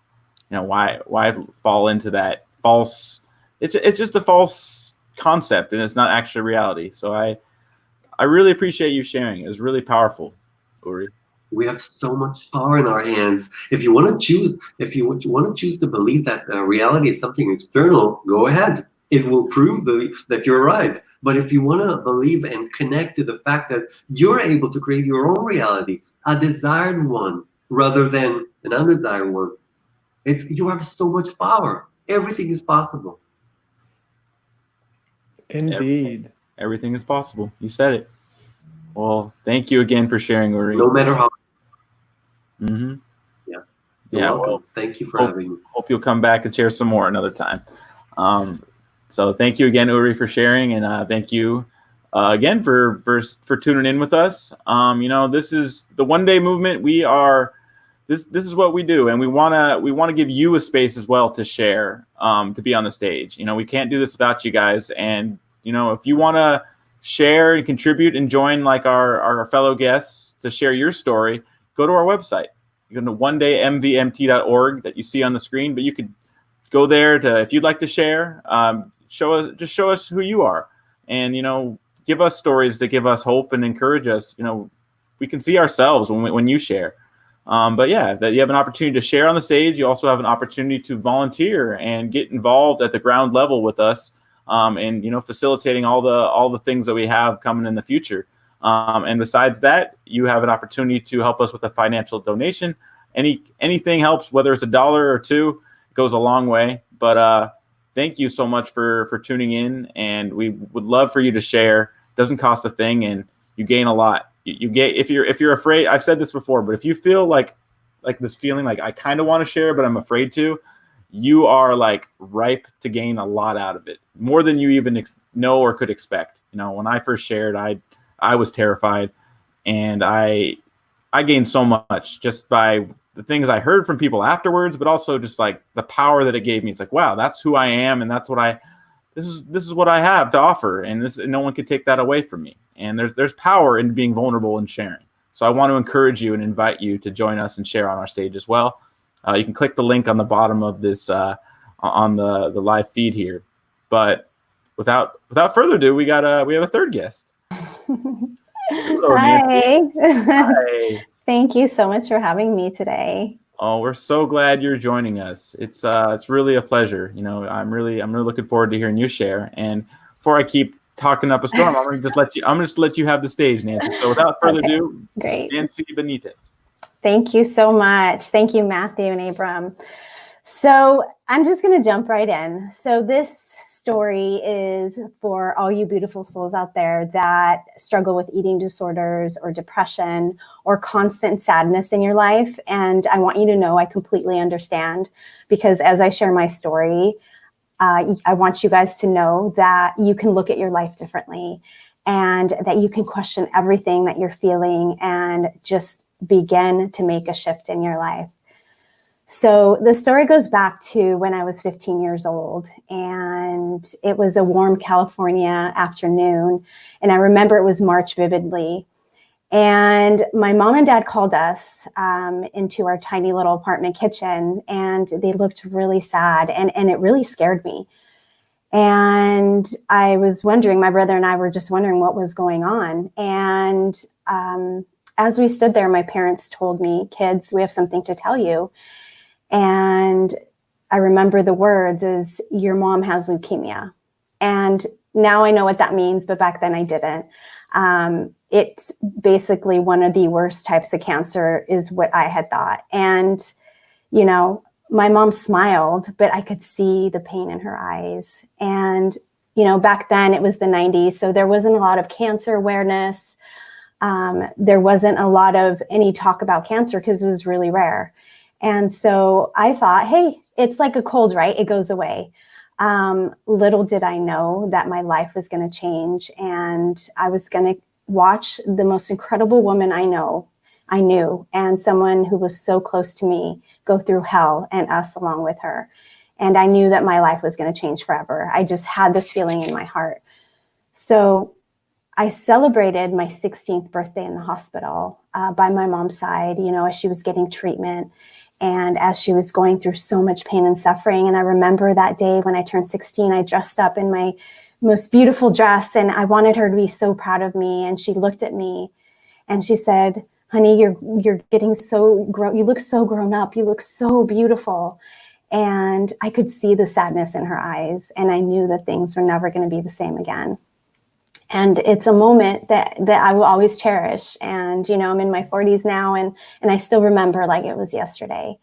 Why fall into that false? It's just a false concept, and it's not actually reality. So I really appreciate you sharing. It was really powerful, Uri.
We have so much power in our hands. If you want to choose to believe that reality is something external, go ahead. It will prove that you're right. But if you want to believe and connect to the fact that you're able to create your own reality, a desired one rather than an undesired one, you have so much power. Everything is possible.
Indeed.
Everything is possible. You said it. Well, thank you again for sharing, Uri.
No matter how.
Mm-hmm.
Yeah.
You're welcome.
Well, thank you for having me.
Hope you'll come back and share some more another time. So thank you again, Uri, for sharing, and thank you again for tuning in with us. This is the One Day Movement. We are this is what we do, and we wanna give you a space as well to share, to be on the stage. We can't do this without you guys, and if you wanna share and contribute and join like our fellow guests to share your story, go to our website. You go to onedaymvmt.org that you see on the screen, but you could go there if you'd like to share. Show us who you are, and give us stories that give us hope and encourage us. We can see ourselves when you share. But yeah, that you have an opportunity to share on the stage. You also have an opportunity to volunteer and get involved at the ground level with us, and facilitating all the things that we have coming in the future. And besides that, you have an opportunity to help us with a financial donation. Anything helps, whether it's $1 or $2, it goes a long way. But thank you so much for tuning in, and we would love for you to share. It doesn't cost a thing, and you gain a lot. You get if you're afraid. I've said this before, but if you feel like this feeling like I kind of want to share, but I'm afraid to, you are like ripe to gain a lot out of it, more than you even know or could expect. When I first shared, I was terrified, and I gained so much just by the things I heard from people afterwards, but also just like the power that it gave me. It's like, wow, that's who I am, and that's what this is what I have to offer, and no one could take that away from me. And there's power in being vulnerable and sharing. So I want to encourage you and invite you to join us and share on our stage as well. You can click the link on the bottom of this on the live feed here. But without further ado, we have a third guest. Hello,
Hi.
Hi.
Thank you so much for having me today.
Oh, we're so glad you're joining us. It's really a pleasure. I'm really looking forward to hearing you share. And before I keep talking up a storm, I'm gonna just let you have the stage, Nancy. So without further ado,
Great.
Nancy Benitez.
Thank you so much. Thank you, Matthew and Abram. So I'm just going to jump right in. So this story is for all you beautiful souls out there that struggle with eating disorders or depression or constant sadness in your life. And I want you to know I completely understand, because as I share my story, I want you guys to know that you can look at your life differently, and that you can question everything that you're feeling and just begin to make a shift in your life. So the story goes back to when I was 15 years old, and it was a warm California afternoon. And I remember it was March vividly. And my mom and dad called us into our tiny little apartment kitchen, and they looked really sad, and it really scared me. And I was wondering, my brother and I were just wondering what was going on. And as we stood there, my parents told me, "Kids, we have something to tell you." And I remember the words is, "Your mom has leukemia." And now I know what that means, but back then I didn't. It's basically one of the worst types of cancer is what I had thought. And, you know, my mom smiled, but I could see the pain in her eyes. And, you know, back then it was the 90s. So there wasn't a lot of cancer awareness. There wasn't a lot of any talk about cancer because it was really rare. And so I thought, hey, it's like a cold, right? It goes away. Little did I know that my life was going to change, and I was going to watch the most incredible woman I knew, and someone who was so close to me go through hell, and us along with her. And I knew that my life was going to change forever. I just had this feeling in my heart. So I celebrated my 16th birthday in the hospital by my mom's side, you know, as she was getting treatment and as she was going through so much pain and suffering. And I remember that day when I turned 16, I dressed up in my most beautiful dress, and I wanted her to be so proud of me. And she looked at me and she said, "Honey, you're getting so grown. You look so grown up. You look so beautiful." And I could see the sadness in her eyes, and I knew that things were never going to be the same again. And it's a moment that I will always cherish. And, you know, I'm in my 40s now, and I still remember like it was yesterday.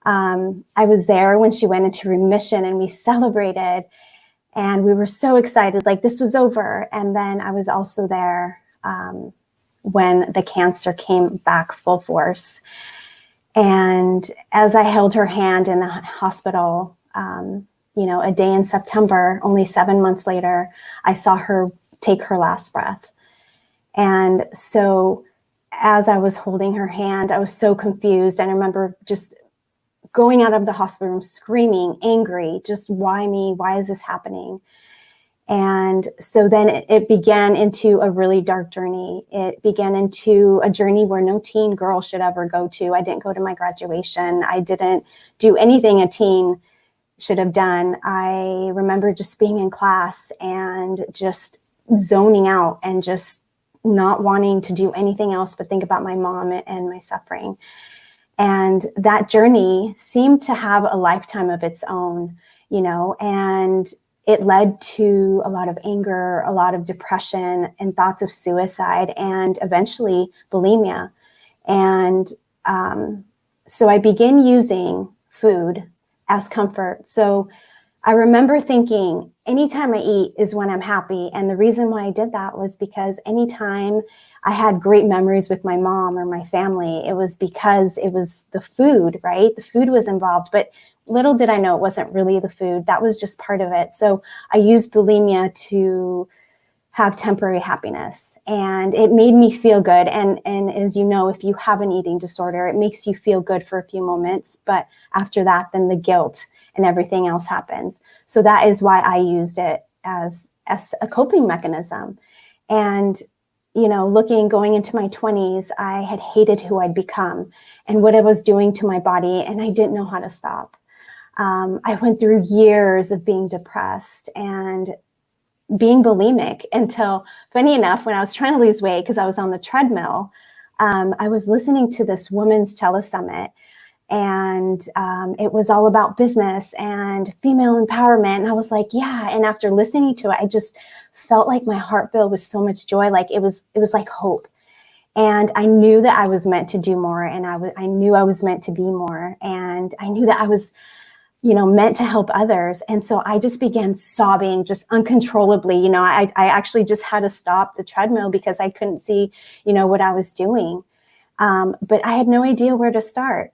I was there when she went into remission, and we celebrated, and we were so excited, like this was over. And then I was also there when the cancer came back full force. And as I held her hand in the hospital, you know, a day in September, only 7 months later, I saw her take her last breath. And so as I was holding her hand, I was so confused. And I remember just going out of the hospital room, screaming, angry, just why me? Why is this happening? And so then it began into a really dark journey. It began into a journey where no teen girl should ever go to. I didn't go to my graduation. I didn't do anything a teen should have done. I remember just being in class and just zoning out and just not wanting to do anything else but think about my mom and my suffering. And that journey seemed to have a lifetime of its own, you know, and it led to a lot of anger, a lot of depression, and thoughts of suicide, and eventually bulimia. And so I began using food as comfort. So I remember thinking, anytime I eat is when I'm happy. And the reason why I did that was because anytime I had great memories with my mom or my family, it was because it was the food, right? The food was involved, but little did I know it wasn't really the food. That was just part of it. So I used bulimia to have temporary happiness, and it made me feel good. And as you know, if you have an eating disorder, it makes you feel good for a few moments, but after that, then the guilt and everything else happens. So that is why I used it as a coping mechanism. And, you know, going into my 20s, I had hated who I'd become and what I was doing to my body, and I didn't know how to stop. I went through years of being depressed and being bulimic until, funny enough, when I was trying to lose weight, because I was on the treadmill, I was listening to this women's telesummit. And it was all about business and female empowerment. And I was like, yeah. And after listening to it, I just felt like my heart filled with so much joy. Like it was like hope. And I knew that I was meant to do more. And I knew I was meant to be more. And I knew that I was, you know, meant to help others. And so I just began sobbing just uncontrollably. You know, I actually just had to stop the treadmill because I couldn't see, you know, what I was doing. But I had no idea where to start.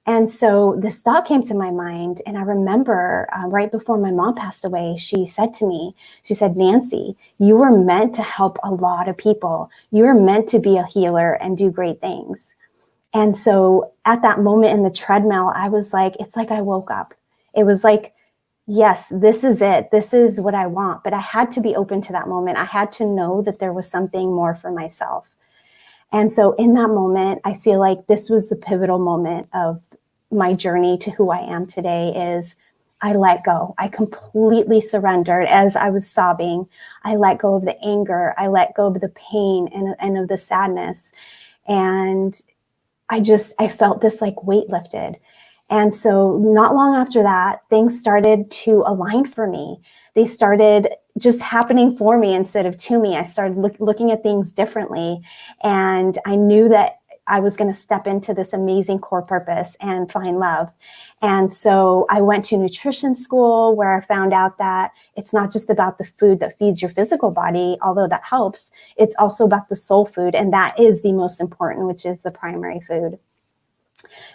And so this thought came to my mind, and I remember right before my mom passed away, she said to me, she said, "Nancy, you were meant to help a lot of people. You were meant to be a healer and do great things." And so at that moment in the treadmill, I was like, it's like I woke up. It was like, yes, this is it. This is what I want. But I had to be open to that moment. I had to know that there was something more for myself. And so in that moment, I feel like this was the pivotal moment of my journey to who I am today. Is I let go. I completely surrendered. As I was sobbing, I let go of the anger. I let go of the pain and of the sadness. And I felt this like weight lifted. And so not long after that, things started to align for me. They started just happening for me instead of to me. I started looking at things differently. And I knew that I was going to step into this amazing core purpose and find love. And so I went to nutrition school, where I found out that it's not just about the food that feeds your physical body, although that helps. It's also about the soul food. And that is the most important, which is the primary food.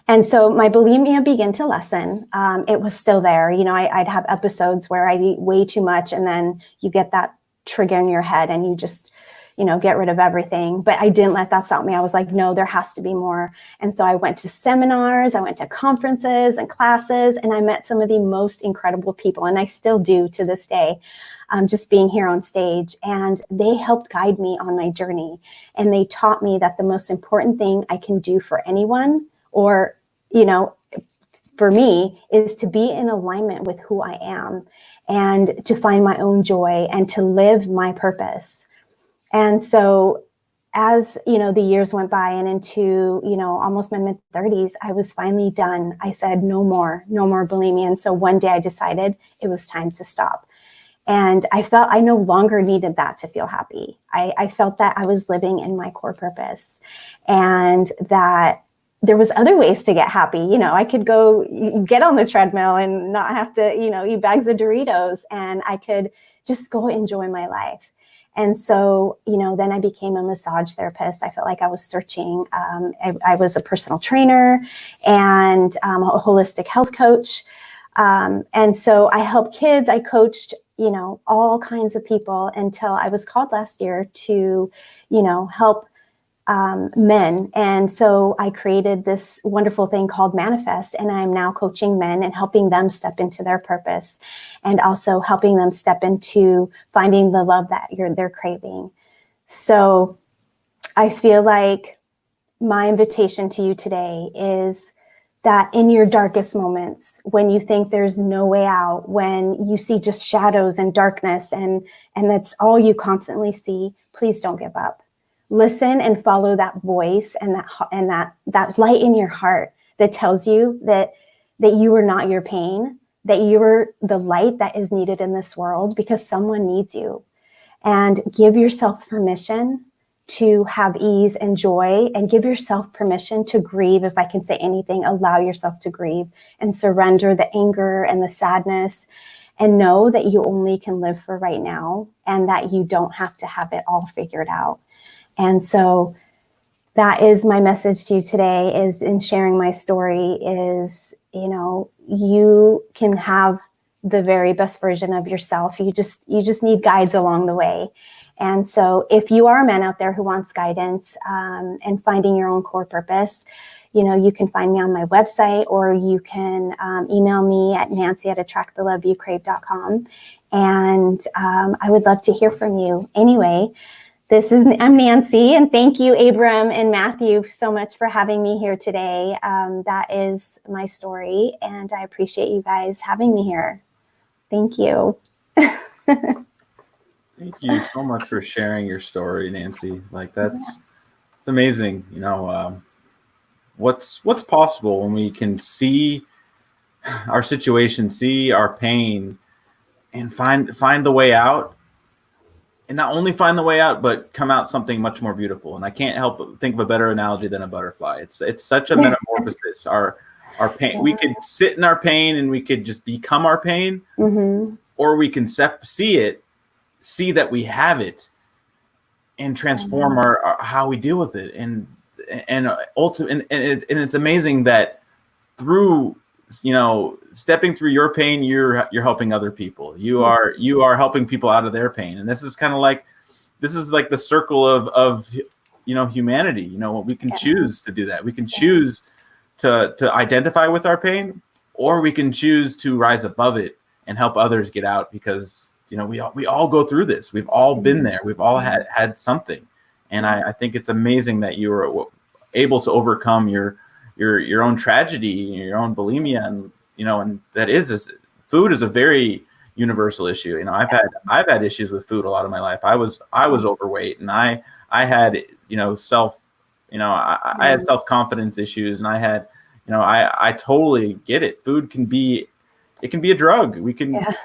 And so my bulimia began to lessen. It was still there. You know, I'd have episodes where I'd eat way too much, and then you get that trigger in your head and you just, you know, get rid of everything. But I didn't let that stop me. I was like, no, there has to be more. And so I went to seminars, I went to conferences and classes, and I met some of the most incredible people. And I still do to this day, just being here on stage. And they helped guide me on my journey. And they taught me that the most important thing I can do for anyone, or, you know, for me, is to be in alignment with who I am and to find my own joy and to live my purpose. And so as, you know, the years went by and into, you know, almost my mid-30s, I was finally done. I said, no more bulimia. And so one day I decided it was time to stop. And I felt I no longer needed that to feel happy. I felt that I was living in my core purpose, and that there was other ways to get happy. You know, I could go get on the treadmill and not have to, you know, eat bags of Doritos, and I could just go enjoy my life. And so, you know, then I became a massage therapist. I felt like I was searching. I was a personal trainer and a holistic health coach. And so I helped kids. I coached, you know, all kinds of people until I was called last year to, you know, help men. And so I created this wonderful thing called Manifest, and I'm now coaching men and helping them step into their purpose, and also helping them step into finding the love that they're craving. So I feel like my invitation to you today is that in your darkest moments, when you think there's no way out, when you see just shadows and darkness, and that's all you constantly see, please don't give up. Listen and follow that voice and that light in your heart that tells you that you are not your pain, that you are the light that is needed in this world, because someone needs you. And give yourself permission to have ease and joy, and give yourself permission to grieve. If I can say anything, allow yourself to grieve and surrender the anger and the sadness, and know that you only can live for right now, and that you don't have to have it all figured out. And so that is my message to you today, is in sharing my story, is, you know, you can have the very best version of yourself. You just need guides along the way. And so if you are a man out there who wants guidance and finding your own core purpose, you know, you can find me on my website, or you can email me at nancy@attracttheloveyoucrave.com. And I would love to hear from you. Anyway, I'm Nancy, and thank you, Abram and Matthew, so much for having me here today. That is my story, and I appreciate you guys having me here. Thank you.
Thank you so much for sharing your story, Nancy. Like, it's amazing. You know, what's possible when we can see our situation, see our pain, and find the way out. And not only find the way out, but come out something much more beautiful. And I can't help but think of a better analogy than a butterfly. It's such a metamorphosis. Our pain, we could sit in our pain and we could just become our pain, or we can see that we have it, and transform our how we deal with it. And ultimately, and it's amazing that through, you know, stepping through your pain, you're helping other people. You are helping people out of their pain. And this is like the circle of humanity. We can choose to do that. We can choose to identify with our pain, or we can choose to rise above it and help others get out, because we all go through this. We've all been there. We've all had something. And I think it's amazing that you were able to overcome your own tragedy, your own bulimia, and and food is a very universal issue. I've had issues with food a lot of my life. I was overweight, and I had I had self-confidence issues, and I had I totally get it. Food can be a drug.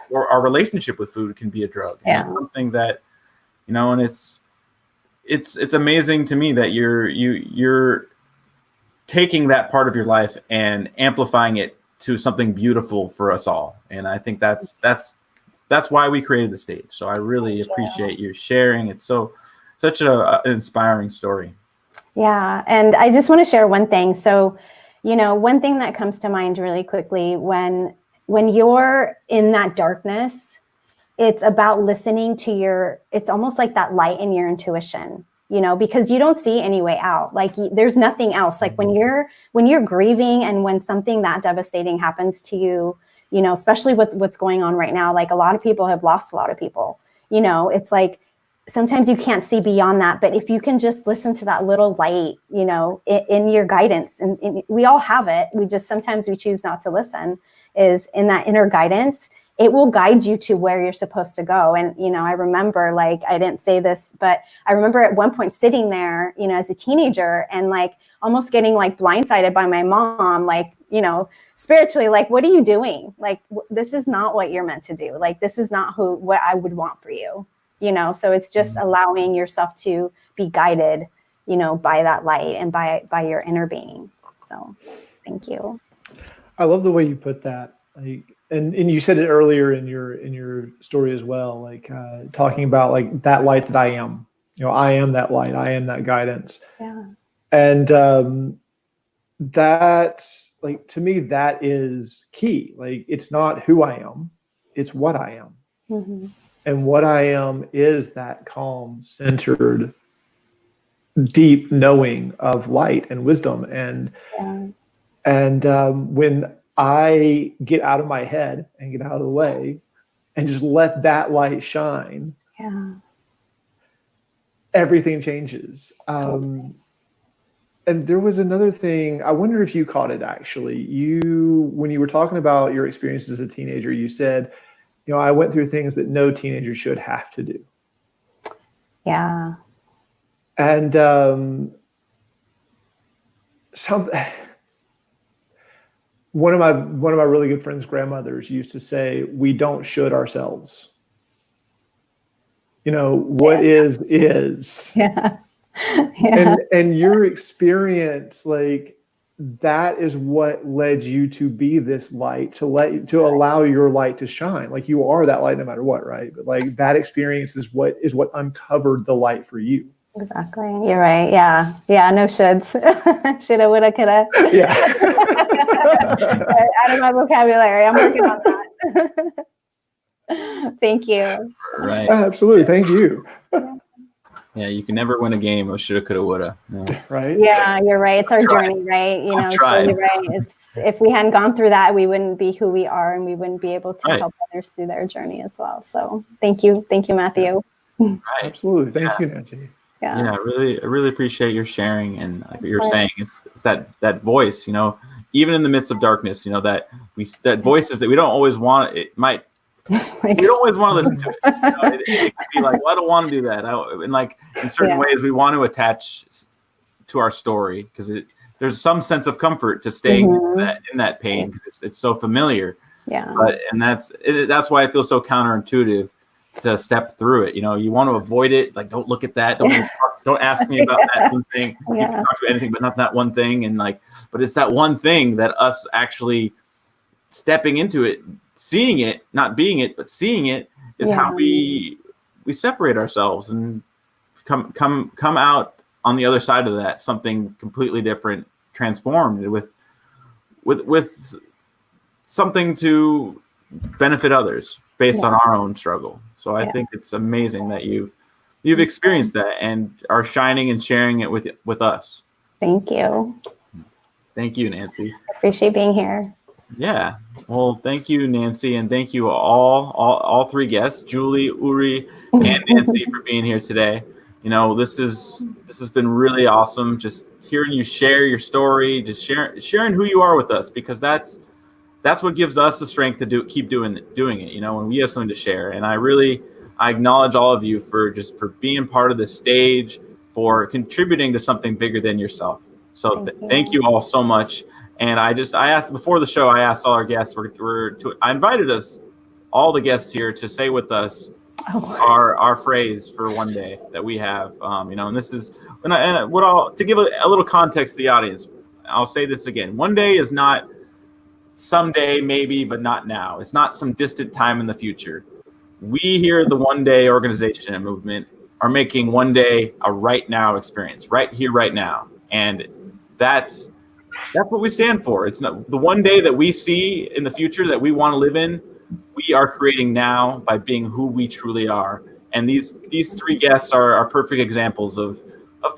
Or our relationship with food can be a drug.
Yeah.
It's something that and it's amazing to me that you're taking that part of your life and amplifying it to something beautiful for us all. And I think that's why we created the stage. So I really appreciate you sharing. It's such an inspiring story.
Yeah. And I just want to share one thing. So, one thing that comes to mind really quickly when you're in that darkness, it's about listening to it's almost like that light in your intuition, because you don't see any way out. Like there's nothing else. Like when you're grieving, and when something that devastating happens to you, especially with what's going on right now, like a lot of people have lost a lot of people, it's like, sometimes you can't see beyond that. But if you can just listen to that little light, in your guidance, and we all have it. Sometimes we choose not to listen, is in that inner guidance. It will guide you to where you're supposed to go. And, I remember, like, I didn't say this, but I remember at one point sitting there, as a teenager, and like almost getting like blindsided by my mom, like, spiritually, like, what are you doing? Like, this is not what you're meant to do. Like, this is not what I would want for you, so it's just allowing yourself to be guided, by that light and by your inner being. So thank you.
I love the way you put that. Like, and you said it earlier in your story as well, like talking about like that light that I am. I am that light. I am that guidance.
Yeah.
And that, like, to me, that is key. Like, it's not who I am, it's what I am.
Mm-hmm.
And what I am is that calm, centered, deep knowing of light and wisdom. And when I get out of my head and get out of the way and just let that light shine, everything changes. And there was another thing, I wonder if you caught it actually. When you were talking about your experiences as a teenager, you said, I went through things that no teenager should have to do.
Yeah.
And one of my really good friends' grandmothers used to say, "We don't should ourselves." What is.
Yeah. Yeah.
And your experience, like, that is what led you to be this light, to allow your light to shine. Like, you are that light no matter what, right? But like, that experience is what uncovered the light for you.
Exactly. You're right. Yeah. Yeah. No shoulds. Shoulda, woulda, coulda.
Yeah.
Out of my vocabulary. I'm working on that. Thank you.
Right.
Absolutely. Thank you.
Yeah, you can never win a game of shoulda, coulda, woulda. No,
right.
Yeah, you're right. It's our journey, right? So you're right. If we hadn't gone through that, we wouldn't be who we are, and we wouldn't be able to help others through their journey as well. So thank you, Matthew.
Right.
Absolutely. Thank you, Nancy.
Yeah.
I really appreciate your sharing, and like you're saying, it's that voice, even in the midst of darkness, that voices that we don't always want. It might. We don't always want to listen to it. It could be like, well, I don't want to do that. And like in certain ways, we want to attach to our story because there's some sense of comfort to staying in that pain because it's so familiar.
Yeah.
And that's why I feel so counterintuitive to step through it. You want to avoid it. Like, don't look at that. Don't ask me about that one thing. You can talk about anything, but not that one thing. And like, but it's that one thing that us actually stepping into it, seeing it, not being it, but seeing it is how we separate ourselves and come out on the other side of that, something completely different, transformed with something to benefit others based on our own struggle. So I think it's amazing that you've you've experienced that and are shining and sharing it with us.
Thank you.
Thank you, Nancy.
Appreciate being here.
Yeah. Well, thank you, Nancy, and thank you all three guests, Julie, Uri, and Nancy, for being here today. You know, this has been really awesome. Just hearing you share your story, just sharing who you are with us, because that's what gives us the strength to keep doing it. You know, when we have something to share. And I acknowledge all of you for being part of this stage, for contributing to something bigger than yourself. So thank you all so much. And I asked before the show, I asked all our guests, I invited all the guests here to say with us our phrase for one day that we have, you know, and this is, to give a little context to the audience, I'll say this again. One day is not someday, maybe, but not now. It's not some distant time in the future. We here, the One Day organization and movement, are making one day a right now experience, right here, right now. And that's what we stand for. It's not the one day that we see in the future that we want to live in. We are creating now by being who we truly are. And these three guests are perfect examples of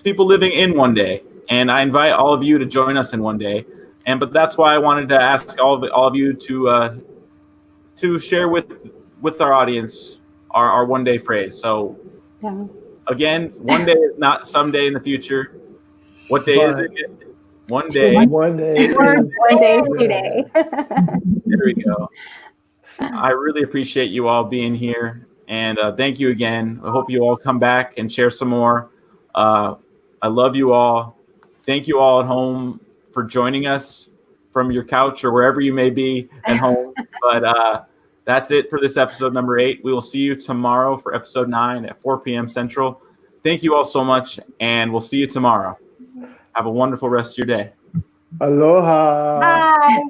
people living in one day. And I invite all of you to join us in one day. But that's why I wanted to ask all of you to share with our audience our one day phrase. So again, one day is not someday in the future. What day is it? One day.
One day.
One day is today.
There we go. I really appreciate you all being here, and thank you again. I hope you all come back and share some more. I love you all. Thank you all at home for joining us from your couch or wherever you may be at home. But that's it for this episode number 8. We will see you tomorrow for episode 9 at 4 p.m. Central. Thank you all so much, and we'll see you tomorrow. Have a wonderful rest of your day.
Aloha.
Bye.